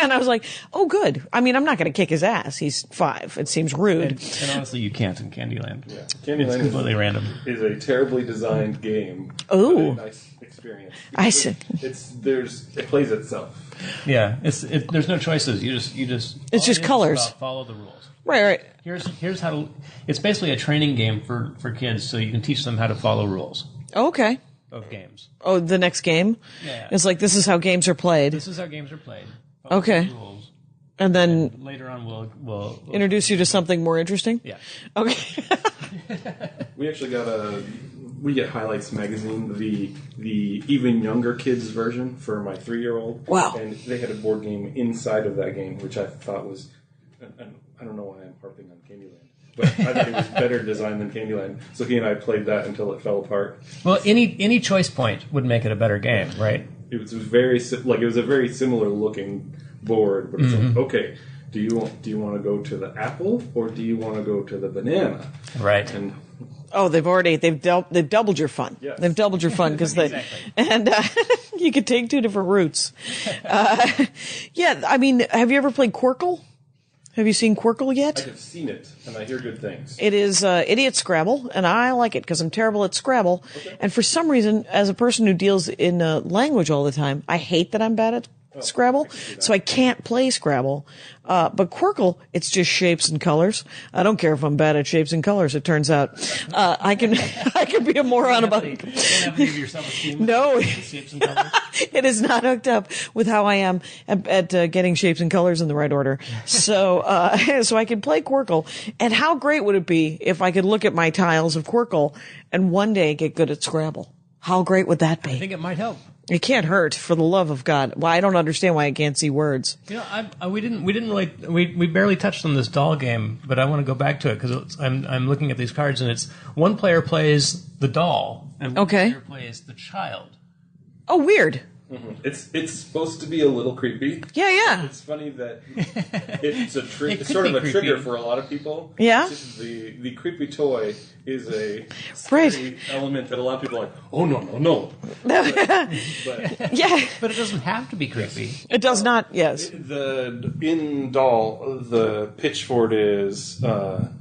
And I was like, "Oh, good. I mean, I'm not going to kick his ass. He's 5. It seems rude." And honestly, you can't in Candyland. Yeah. It's Candyland completely random. is a terribly designed game. Ooh. But a nice experience. I see. It plays itself. Yeah, there's no choices. You just It's just colors. Follow the rules. Right. Here's how to. It's basically a training game for kids, so you can teach them how to follow rules Okay. of games. Oh, the next game? Yeah. It's like, this is how games are played. This is how games are played. Follow Okay. the rules. And then Later on, we'll introduce you to something more interesting? yeah. Okay. We actually we get Highlights magazine, the even younger kids version for my 3-year-old. Wow. And they had a board game inside of that game, which I thought was, and I don't know why I'm harping on Candyland, but I thought it was better designed than Candyland. So he and I played that until it fell apart. Well, any choice point would make it a better game, right? It was a very similar looking board, but it's like, okay, do you want to go to the apple or do you want to go to the banana? Right. And Oh, they've doubled your fun. Yes. They've doubled your fun because Exactly. and you could take 2 different routes. Yeah, I mean, have you ever played Quirkle? Have you seen Quirkle I yet? have seen it, and I hear good things. It is idiot Scrabble, and I like it because I'm terrible at Scrabble. Okay. And for some reason, as a person who deals in language all the time, I hate that I'm bad at Scrabble, so I can't play Scrabble. But Quirkle, it's just shapes and colors. I don't care if I'm bad at shapes and colors. It turns out I can be a moron about You don't have to give yourself esteem. No. Shapes and colors. It is not hooked up with how I am at getting shapes and colors in the right order. So so I can play Quirkle. And how great would it be if I could look at my tiles of Quirkle and one day get good at Scrabble? How great would that be? I think it might help. It can't hurt, for the love of God. Well, I don't understand why I can't see words. You know, we barely touched on this doll game, but I want to go back to it because I'm looking at these cards and it's one player plays the doll and one Okay. player plays the child. Oh, weird. It's supposed to be a little creepy. Yeah. It's funny that it's It could it's sort of be a creepy. trigger for a lot of people. Yeah? It's just the creepy toy is a Right. scary element that a lot of people are like, oh no. But Yeah. But it doesn't have to be creepy. It does not, yes. in doll, the pitch for it is one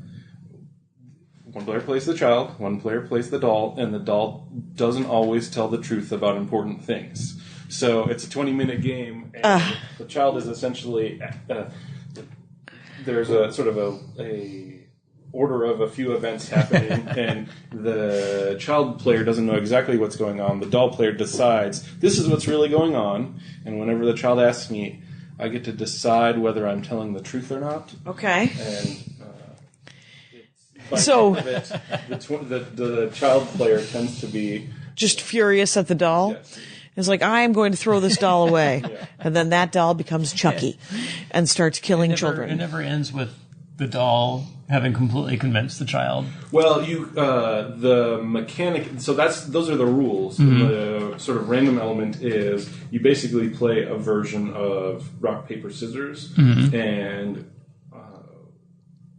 player plays the child, one player plays the doll, and the doll doesn't always tell the truth about important things. So it's a 20-minute game, and the child is essentially there's a sort of a order of a few events happening, and the child player doesn't know exactly what's going on. The doll player decides this is what's really going on, and whenever the child asks me, I get to decide whether I'm telling the truth or not. Okay. And by So- the end of it, the child player tends to be Just furious at the doll. yes, It's like, I am going to throw this doll away. Yeah. And then that doll becomes Chucky and starts killing It children. never ends with the doll having completely convinced the child. well, the mechanic. So those are the rules. Mm-hmm. The sort of random element is you basically play a version of rock paper scissors, Mm-hmm. and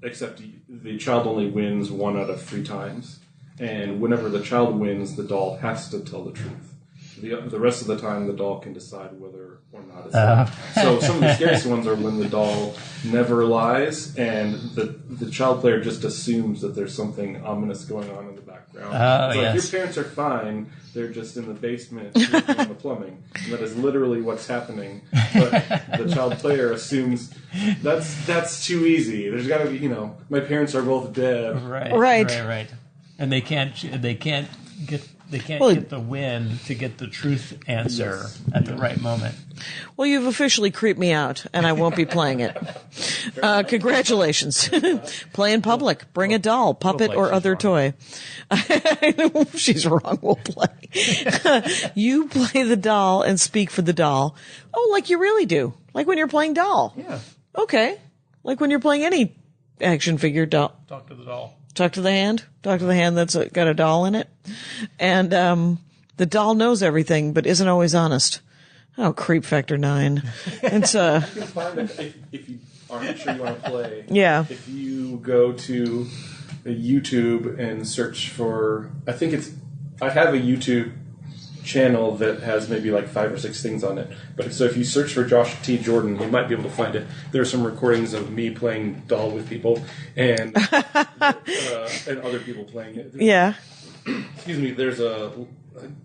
except the child only wins 1 out of 3 times, and whenever the child wins, the doll has to tell the truth. The rest of the time, the doll can decide whether or not it's lying. So some of the scariest ones are when the doll never lies, and the child player just assumes that there's something ominous going on in the background. Oh, It's like, yes. your parents are fine, they're just in the basement working on the plumbing. And that is literally what's happening. But the child player assumes that's too easy. There's got to be, my parents are both dead. Right. And they can't get Well, get the win to get the truth answer at the right moment. Well, you've officially creeped me out, and I won't be playing it. Congratulations. Play in public. Bring a doll, puppet, play. or She's other wrong. toy. She's wrong. We'll play. You play the doll and speak for the doll. Oh, like you really do. Like when you're playing doll. Yeah. Okay. Like when you're playing any action figure doll. Talk to the doll. Talk to the hand. Talk to the hand that's got a doll in it. And the doll knows everything, but isn't always honest. Oh, creep factor 9. It's You can find it if you aren't sure you want to play. Yeah. If you go to YouTube and search for, I have a YouTube channel that has maybe like 5 or 6 things on it. But so if you search for Josh T. Jordan, you might be able to find it. There are some recordings of me playing doll with people and and other people playing it. Yeah. Excuse me. There's a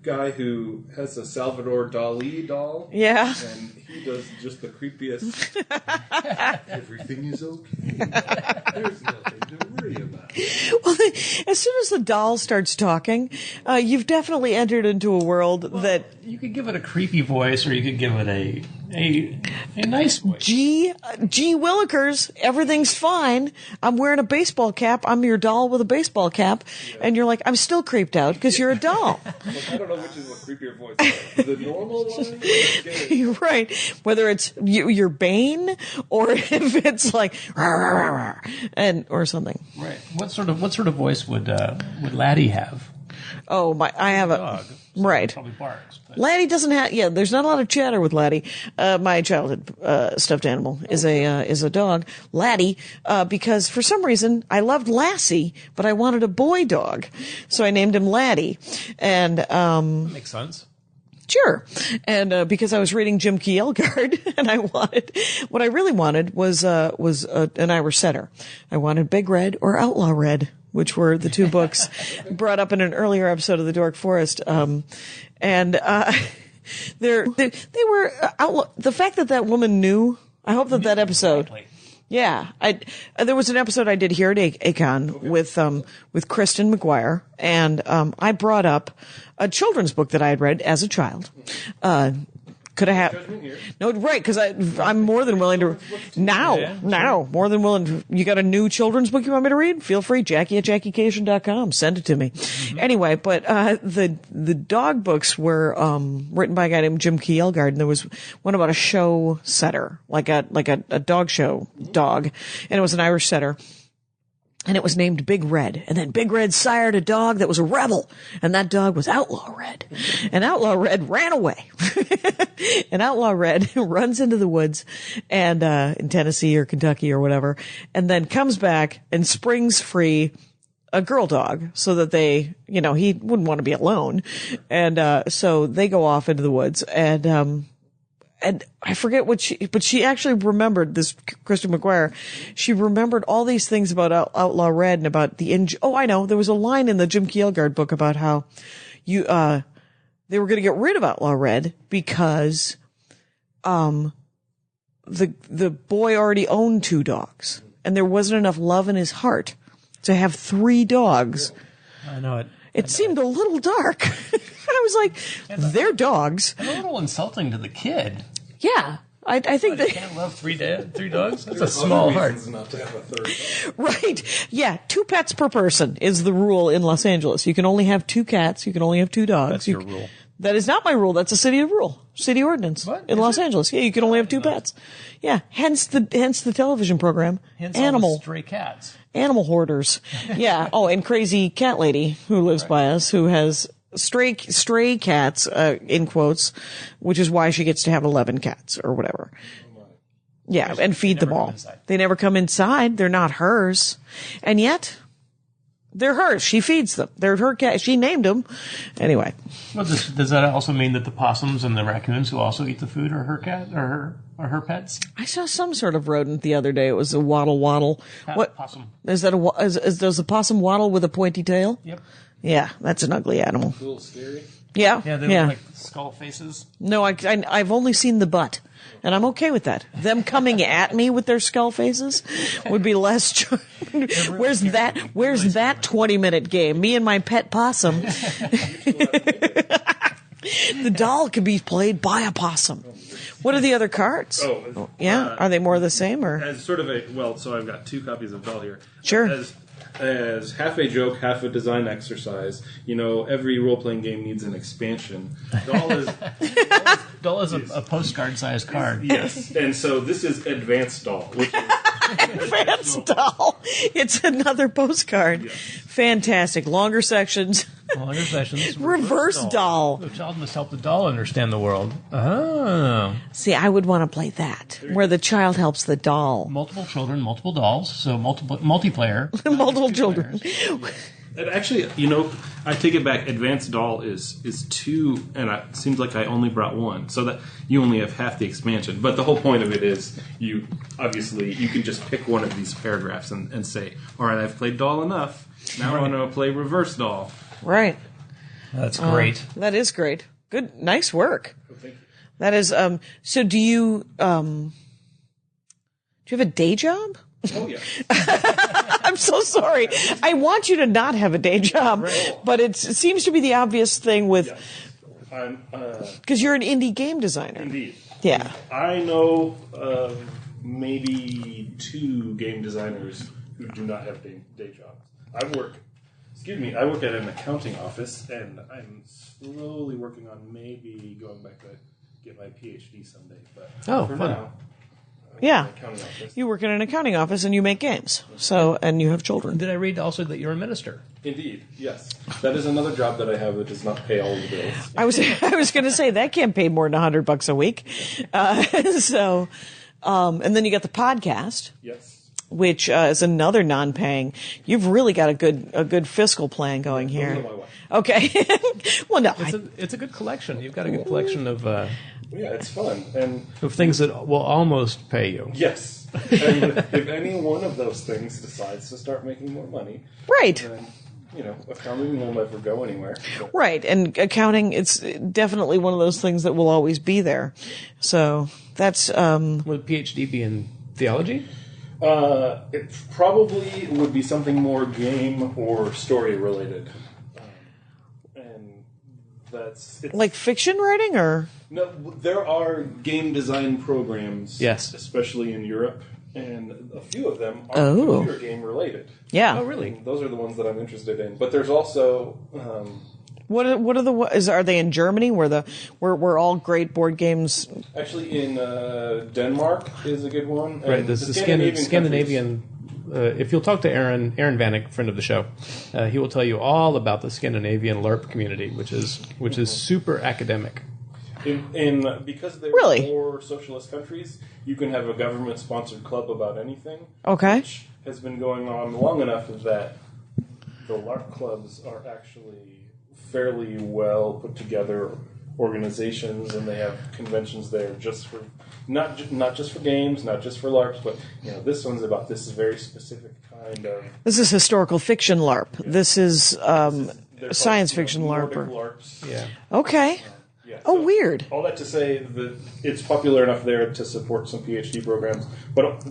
guy who has a Salvador Dali doll. Yeah. And he does just the creepiest. Everything is okay. There's nothing to worry about. Well, as soon as the doll starts talking, you've definitely entered into a world that You could give it a creepy voice, or you could give it a nice voice. Gee Willikers, everything's fine. I'm wearing a baseball cap. I'm your doll with a baseball cap. And you're like, I'm still creeped out because you're a doll. Look, I don't know which is a creepier voice. The normal one? Or the scary? You're right. Whether it's your Bane or if it's like, or something. Right. What sort of voice would Laddie have? Oh, I have a Dog. right. Probably barks. But Laddie doesn't have. Yeah, there's not a lot of chatter with Laddie. My childhood stuffed animal is a dog, Laddie, because for some reason I loved Lassie, but I wanted a boy dog, so I named him Laddie, and makes sense. Sure. And because I was reading Jim Kielgard, and what I really wanted was an Irish setter. I wanted Big Red or Outlaw Red, which were the two books brought up in an earlier episode of the Dork Forest. They were outlaw. The fact that woman knew, I hope that episode. Exactly. Yeah, there was an episode I did here at Acon with Kristen McGuire, and I brought up a children's book that I had read as a child. Could I have? No, right? Because I'm more than willing to more than willing to. You got a new children's book you want me to read? Feel free, Jackie at JackieCation.com. Send it to me. Mm-hmm. Anyway, but the dog books were written by a guy named Jim Kielgard, and there was one about a show setter, like a dog show dog, and it was an Irish setter. And it was named Big Red. And then Big Red sired a dog that was a rebel. And that dog was Outlaw Red. And Outlaw Red ran away. And Outlaw Red runs into the woods and in Tennessee or Kentucky or whatever, and then comes back and springs free a girl dog so that he wouldn't want to be alone. And so they go off into the woods, and I forget but she actually remembered this, Kristen McGuire. She remembered all these things about Outlaw Red and about I know. There was a line in the Jim Kielgard book about how they were going to get rid of Outlaw Red because, the boy already owned 2 dogs and there wasn't enough love in his heart to have 3 dogs. I know it. It seemed a little dark. I was like, they're dogs. And a little insulting to the kid. Yeah. I think You that, can't love 3 dogs? That's a small heart. Not to have a third dog. right. Yeah. 2 pets per person is the rule in Los Angeles. You can only have 2 cats. You can only have 2 dogs. That's your rule. That is not my rule. That's a city ordinance What? in Is Los it? Angeles. Yeah. You can only have 2 pets. Yeah. Hence the television program. Hence all the stray cats. Animal hoarders. Yeah. Oh, and crazy cat lady who lives by us, who has stray cats, in quotes, which is why she gets to have 11 cats or whatever. Yeah. And feed them all. They never come inside. They're not hers. And yet they're hers. She feeds them. They're her cat. She named them. Anyway. Well, does that also mean that the possums and the raccoons who also eat the food are her cat or her pets? I saw some sort of rodent the other day. It was a waddle. What Possum. is that? Does a possum waddle with a pointy tail? Yep. Yeah, that's an ugly animal. A little scary. Yeah, Yeah, they look like skull faces. No, I've only seen the butt, and I'm okay with that. Them coming at me with their skull faces would be less. Where's that 20-minute game? Me and my pet possum. The doll could be played by a possum. What are the other cards? Oh, yeah. Are they more the same or? As sort of so I've got 2 copies of Doll here. Sure. As half a joke, half a design exercise. Every role-playing game needs an expansion. Doll is a postcard-sized card. Yes, and so this is Advanced Doll, which is Advanced doll. It's another postcard. Yes. Fantastic. Longer sections. Longer sessions. Reverse doll. The child must help the doll understand the world. Oh. See, I would want to play that, where the child helps the doll. Multiple children, multiple dolls, so multiplayer. Multiple children. And actually, I take it back. Advanced Doll is 2, and it seems like I only brought 1, so that you only have half the expansion. But the whole point of it is, you can just pick one of these paragraphs and say, all right, I've played Doll enough. Now I'm going to play Reverse Doll. Right. That's great. That is great. Good, nice work. Oh, thank you. That is. So, do you have a day job? Oh yeah. I'm so sorry. I want you to not have a day job, but it seems to be the obvious thing with because you're an indie game designer. Indeed. Yeah. I know of maybe 2 game designers who do not have day jobs. I work at an accounting office, and I'm slowly working on maybe going back to get my PhD someday. But for fun. now, Yeah. accounting office. You work in an accounting office and you make games. So, and you have children. Did I read also that you're a minister? Indeed, yes. That is another job that I have that does not pay all the bills. I was going to say that can't pay more than $100 a week. And then you got the podcast. Yes. Which is another non-paying. You've really got a good fiscal plan going here. Those are my wife. Okay. Well, no, It's a good collection. You've got a good collection of Yeah, it's fun. And things that will almost pay you. yes. And if any one of those things decides to start making more money, right. then, accounting will never go anywhere. So. Right, and accounting, it's definitely one of those things that will always be there. So that's Would a PhD be in theology? It probably would be something more game or story related. And it's like fiction writing, or no, there are game design programs, Yes. especially in Europe, and a few of them are Oh. computer game related. yeah. Oh, really? And those are the ones that I'm interested in. But there's also What are they in Germany where all great board games? actually in Denmark is a good one. Right, And this the is Scandinavian. if you'll talk to Aaron Vanek, friend of the show, he will tell you all about the Scandinavian LARP community, which is super academic. Because they're Really? more socialist countries, you can have a government-sponsored club about anything. Okay. Which has been going on long enough that the LARP clubs are actually fairly well put together organizations, and they have conventions there just for not just for games, not just for LARPs, but this one's about this very specific kind of. This is historical fiction LARP. This is They're science called, fiction Nordic LARP. LARPs. Yeah. Okay. Yeah, Oh, so weird. All that to say that it's popular enough there to support some PhD programs, but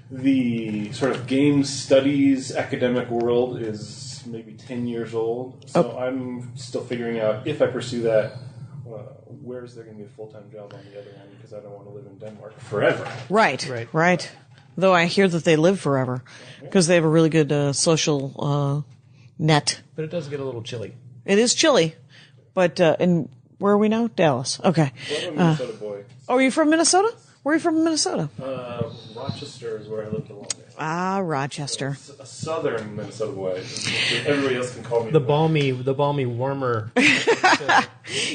the sort of game studies academic world is maybe 10 years old. So I'm still figuring out if I pursue that, where is there going to be a full-time job on the other end? Because I don't want to live in Denmark forever. Right. Though I hear that they live forever because they have a really good social net. But it does get a little chilly. It is chilly, but and where are we now? Dallas. Okay. Well, I'm a Minnesota boy. Oh, are you from Minnesota? Where are you from in Minnesota? Rochester is where I lived the longest. Ah, Rochester. A southern Minnesota boy. Everybody else can call me The balmy, warmer.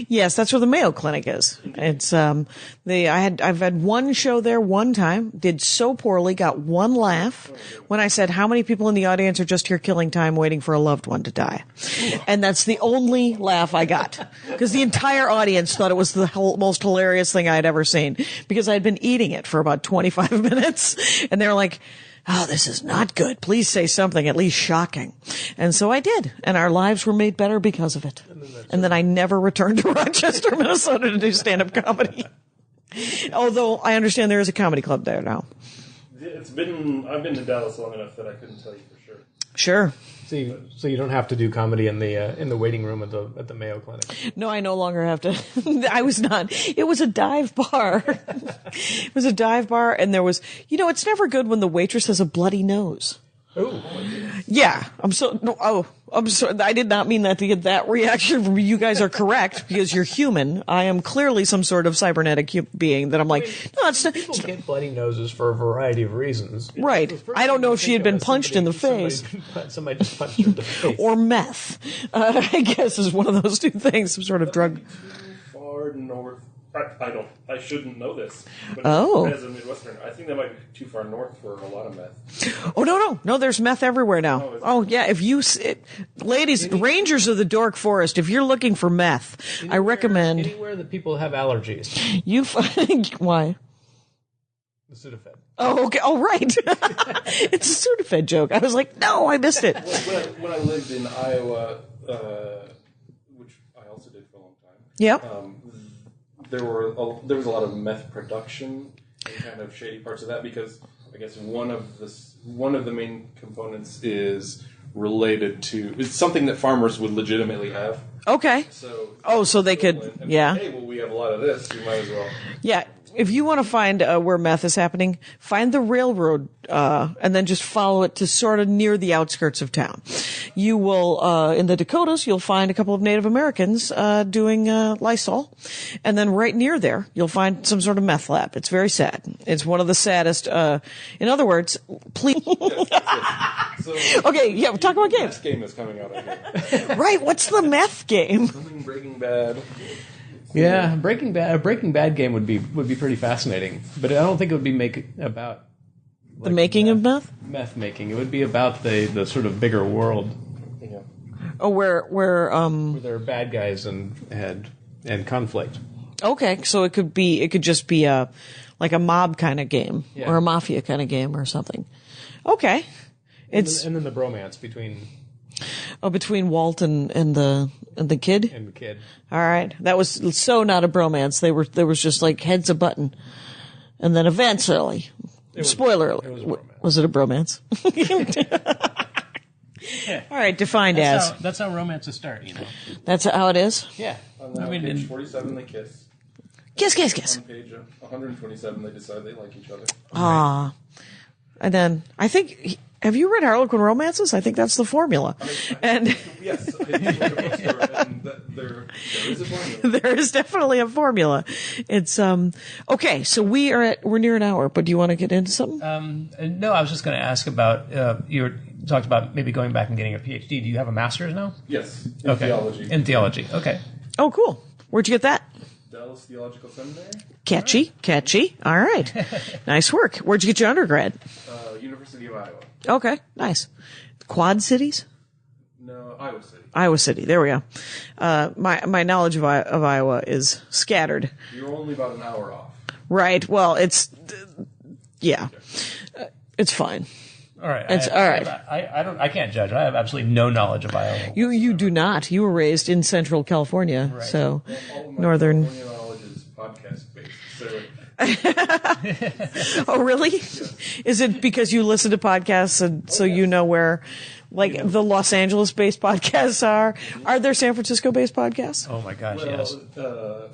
Yes, that's where the Mayo Clinic is. It's I've had one show there one time, did so poorly, got one laugh when I said how many people in the audience are just here killing time waiting for a loved one to die. And that's the only laugh I got. Because the entire audience thought it was the most hilarious thing I had ever seen. Because I had been eating it for about 25 minutes. And they were like, oh, this is not good. Please say something at least shocking. And so I did. And our lives were made better because of it. And then I never returned to Rochester, Minnesota to do stand-up comedy. Although I understand there is a comedy club there now. I've been to Dallas long enough that I couldn't tell you for sure. Sure. So you don't have to do comedy in the waiting room at the Mayo Clinic. No, I no longer have to. I was not. It was a dive bar. It was a dive bar, and there was, it's never good when the waitress has a bloody nose. Yeah, I'm sorry. I did not mean that to get that reaction from you. You guys are correct because you're human. I am clearly some sort of cybernetic being that I'm like, no, it's not. People get bloody noses for a variety of reasons. Right. I don't know if she had been punched in the face. Somebody just punched her in the face. Or meth. I guess is one of those two things, some sort of drug. Too far north. I shouldn't know this. But Oh. As a Midwestern, I think that might be too far north for a lot of meth. Oh, no, there's meth everywhere now. Oh, is it? Oh, yeah, if you, ladies, Rangers of the Dork Forest, if you're looking for meth, I recommend Anywhere that people have allergies. you find, why? The Sudafed. Oh, okay. Oh, right. It's a Sudafed joke. I was like, no, I missed it. When I lived in Iowa, which I also did for a long time, Yep. there was a lot of meth production and kind of shady parts of that because I guess one of the main components is related to it's something that farmers would legitimately have. Okay. So they could, and yeah. Hey, well, we have a lot of this. We might as well. Yeah. If you want to find where meth is happening, find the railroad and then just follow it to sort of near the outskirts of town. You will, in the Dakotas, you'll find a couple of Native Americans doing Lysol. And then right near there, you'll find some sort of meth lab. It's very sad. It's one of the saddest. In other words, please. So, Okay, yeah, talk about games. This game is coming out. I think. Right, what's the meth game? Something Breaking Bad. Yeah, a Breaking Bad game would be pretty fascinating, but I don't think it would be about The making of meth? meth making. It would be about the sort of bigger world Yeah. Oh, where where there are bad guys and conflict. okay, so it could just be like a mob kind of game Yeah. or a mafia kind of game or something. Okay. It's And then the bromance between between Walt and the kid. and the kid. All right, that was so not a bromance. There was just like heads a button, and then eventually, spoiler alert, was it a bromance? All right, defined as. That's how romances start, you know. That's how it is. Yeah. On page 47, they kiss. Kiss, kiss, kiss. On page 127, they decide they like each other. Ah, and then I think. Have you read Harlequin Romances? I think that's the formula. And Yes, I did read a bookstore, and there is a formula. there is definitely a formula. It's okay. So we're near an hour, but do you want to get into something? No, I was just going to ask about you talked about maybe going back and getting a PhD. Do you have a master's now? Yes, in theology. In theology. Okay. Oh, cool. Where'd you get that? Dallas Theological Seminary, Catchy. All right. Nice work. Where'd you get your undergrad? University of Iowa. Okay, nice. Quad Cities? No, Iowa City. Iowa City. There we go. My knowledge of Iowa is scattered. You're only about an hour off. Right. Well, it's it's fine. All right. It's all right. I can't judge. I have absolutely no knowledge of Iowa. You do not. You were raised in Central California, Right. so All of my northern. California knowledge is podcast based. So Oh, really? Is it because you listen to podcasts and so you know where, like, the Los Angeles-based podcasts are? Are there San Francisco-based podcasts Oh my gosh, yes.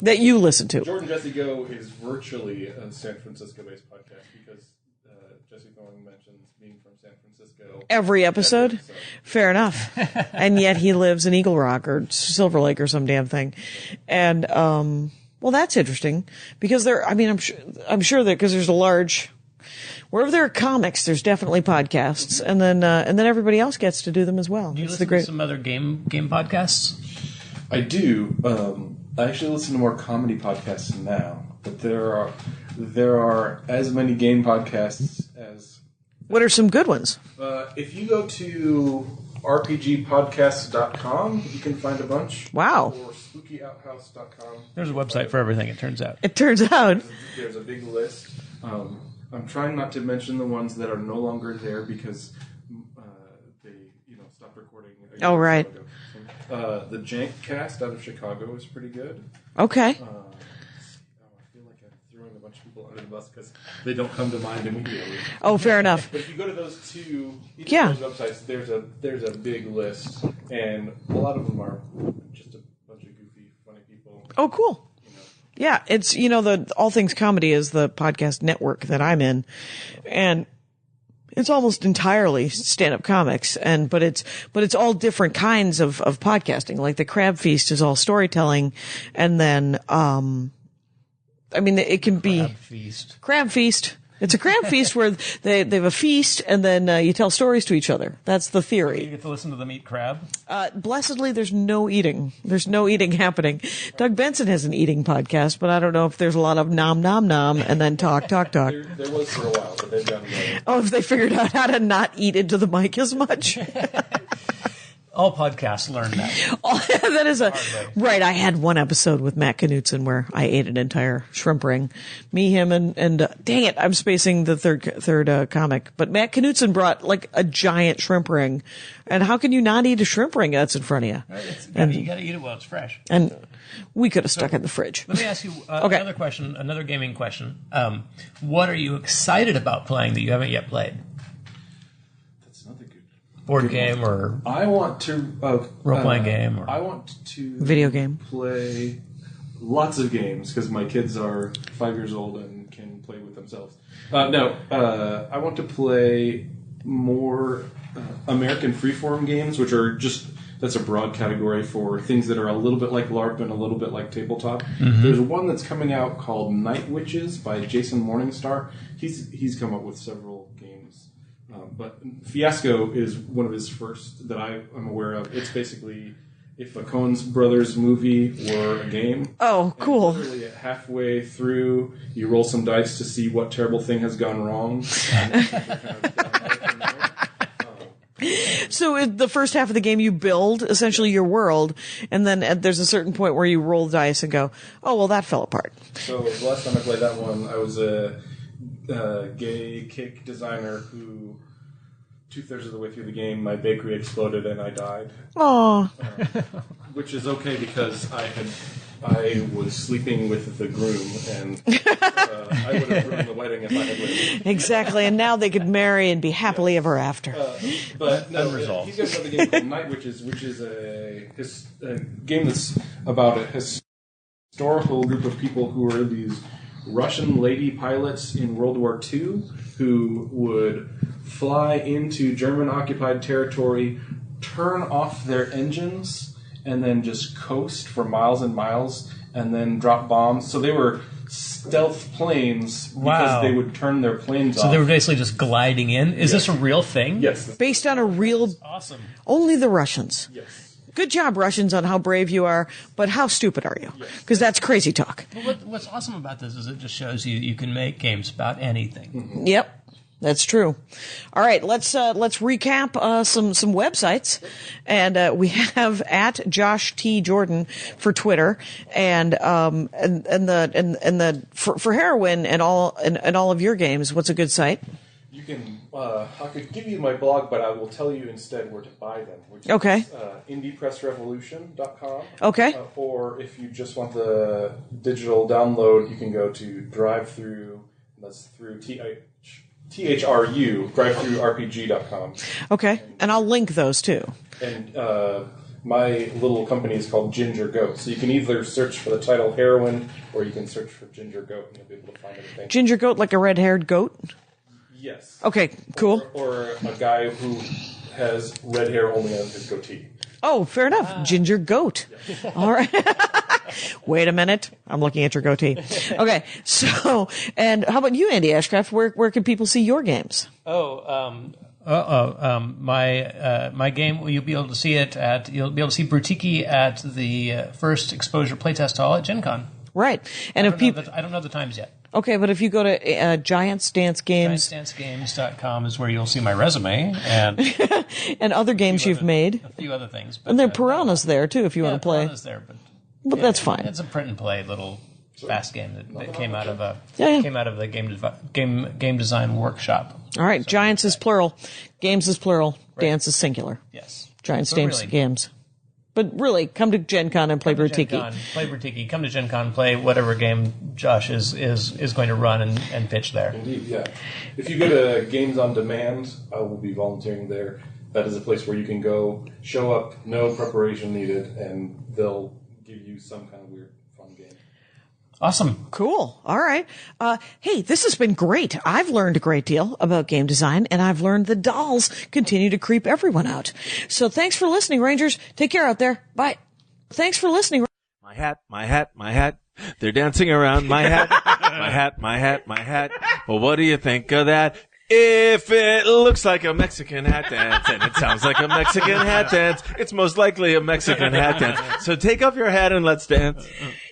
that you listen to? Jordan Jesse Go is virtually a San Francisco-based podcast because Jesse Thorne mentions being from San Francisco. Every episode? Fair enough. And yet he lives in Eagle Rock or Silver Lake or some damn thing. And, well, that's interesting because I'm sure that because there's a large, wherever there are comics, there's definitely podcasts. And then everybody else gets to do them as well. Do you It's listen the great. to some other game podcasts? I do. I actually listen to more comedy podcasts now, but there are as many game podcasts as. What are some good ones? If you go to rpgpodcasts.com, you can find a bunch. Wow. Or spookyouthouse.com. There's a website for everything, it turns out. It turns out. There's a big list. I'm trying not to mention the ones that are no longer there because they stopped recording. Oh, right. The Jank Cast out of Chicago is pretty good. Okay. I feel like I'm throwing a bunch of people under the bus because they don't come to mind immediately. Oh, fair enough. But if you go to those two each Yeah. of those websites, there's a big list, and a lot of them are just a bunch of goofy, funny people. Oh, cool. Yeah, it's, the All Things Comedy is the podcast network that I'm in. And It's almost entirely stand-up comics, but it's all different kinds of podcasting. Like the Crab Feast is all storytelling, and then it can be Crab Feast. It's a crab feast where they have a feast, and then you tell stories to each other. That's the theory. You get to listen to them eat crab? Blessedly, there's no eating. There's no eating happening. Doug Benson has an eating podcast, but I don't know if there's a lot of nom nom nom and then talk. There was for a while, but they've gotten better. Oh, if they figured out how to not eat into the mic as much. All podcasts learn that. That is right. I had one episode with Matt Knutson where I ate an entire shrimp ring. Me, him, and dang it, I'm spacing the third comic. But Matt Knutson brought like a giant shrimp ring, and how can you not eat a shrimp ring that's in front of you? Right, you got to eat it while it's fresh. And we could have stuck it in the fridge. Let me ask you another question, another gaming question. What are you excited about playing that you haven't yet played? Board game or I want to role-playing game or I want to video game. Play lots of games because my kids are 5 years old and can play with themselves. I want to play more American freeform games, which are that's a broad category for things that are a little bit like LARP and a little bit like tabletop. Mm-hmm. There's one that's coming out called Night Witches by Jason Morningstar. He's come up with several games. But Fiasco is one of his first that I'm aware of. It's basically if a Coen Brothers movie were a game. Oh, cool. And literally halfway through, you roll some dice to see what terrible thing has gone wrong. So the first half of the game, you build essentially your world, and then there's a certain point where you roll dice and go, oh, well, that fell apart. So the last time I played that one, I was a gay cake designer who 2/3 of the way through the game, my bakery exploded and I died. Oh, which is okay because I was sleeping with the groom and I would have ruined the wedding if I had lived. Exactly, and now they could marry and be happily ever after. But no, he's got another game called Night Witches, which is a game that's about a historical group of people who are these Russian lady pilots in World War II who would fly into German-occupied territory, turn off their engines, and then just coast for miles and miles, and then drop bombs. So they were stealth planes because they would turn their planes off. So they were basically just gliding in? Is this a real thing? Yes. Based on a real... Awesome. Only the Russians. Yes. Good job, Russians, on how brave you are, but how stupid are you? Because that's crazy talk. Well, what's awesome about this is it just shows you can make games about anything. Mm-hmm. Yep. That's true. All right, let's recap some websites, and we have at Josh T Jordan for Twitter, and for Heroine and all of your games. What's a good site? You can. I could give you my blog, but I will tell you instead where to buy them. Which is, indiepressrevolution.com. Okay. Or if you just want the digital download, you can go to drive-through. That's through THRU, drive-through-rpg.com. Okay, and I'll link those too. And my little company is called Ginger Goat, so you can either search for the title Heroine, or you can search for Ginger Goat, and you'll be able to find everything. Ginger Goat, like a red-haired goat? Yes. Okay, cool. Or a guy who has red hair only on his goatee. Oh, fair enough. Ginger Goat. Yeah. All right. Wait a minute. I'm looking at your goatee. Okay. So, and how about you, Andy Ashcraft? Where can people see your games? My game. You'll be able to see it you'll be able to see Brutiki at the first exposure playtest hall at Gen Con. Right. And I don't know the times yet. Okay, but if you go to Giants Dance Games... GiantsDanceGames.com is where you'll see my resume and... and other games you've made. A few other things. But, and there are Piranhas there, too, if you want to play. Piranha's there, but that's fine. It's a print-and-play little fast game that came out of the game design workshop. All right, so, Giants is plural. Games is plural. Right. Dance is singular. Yes. Giants Dance Games. But really, come to Gen Con and play Brutiki. Play Brutiki. Come to Gen Con, play whatever game Josh is going to run and pitch there. Indeed, yeah. If you go to Games on Demand, I will be volunteering there. That is a place where you can go, show up, no preparation needed, and they'll give you some kind of weird, fun game. Awesome. Cool. All right. Hey, this has been great. I've learned a great deal about game design, and I've learned the dolls continue to creep everyone out. So thanks for listening, Rangers. Take care out there. Bye. Thanks for listening. My hat, my hat, my hat. They're dancing around my hat. My hat, my hat, my hat. Well, what do you think of that? If it looks like a Mexican hat dance and it sounds like a Mexican hat dance, it's most likely a Mexican hat dance. So take off your hat and let's dance.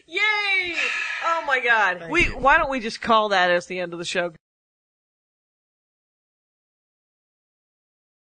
Yay! Oh my God. Why don't we just call that as the end of the show?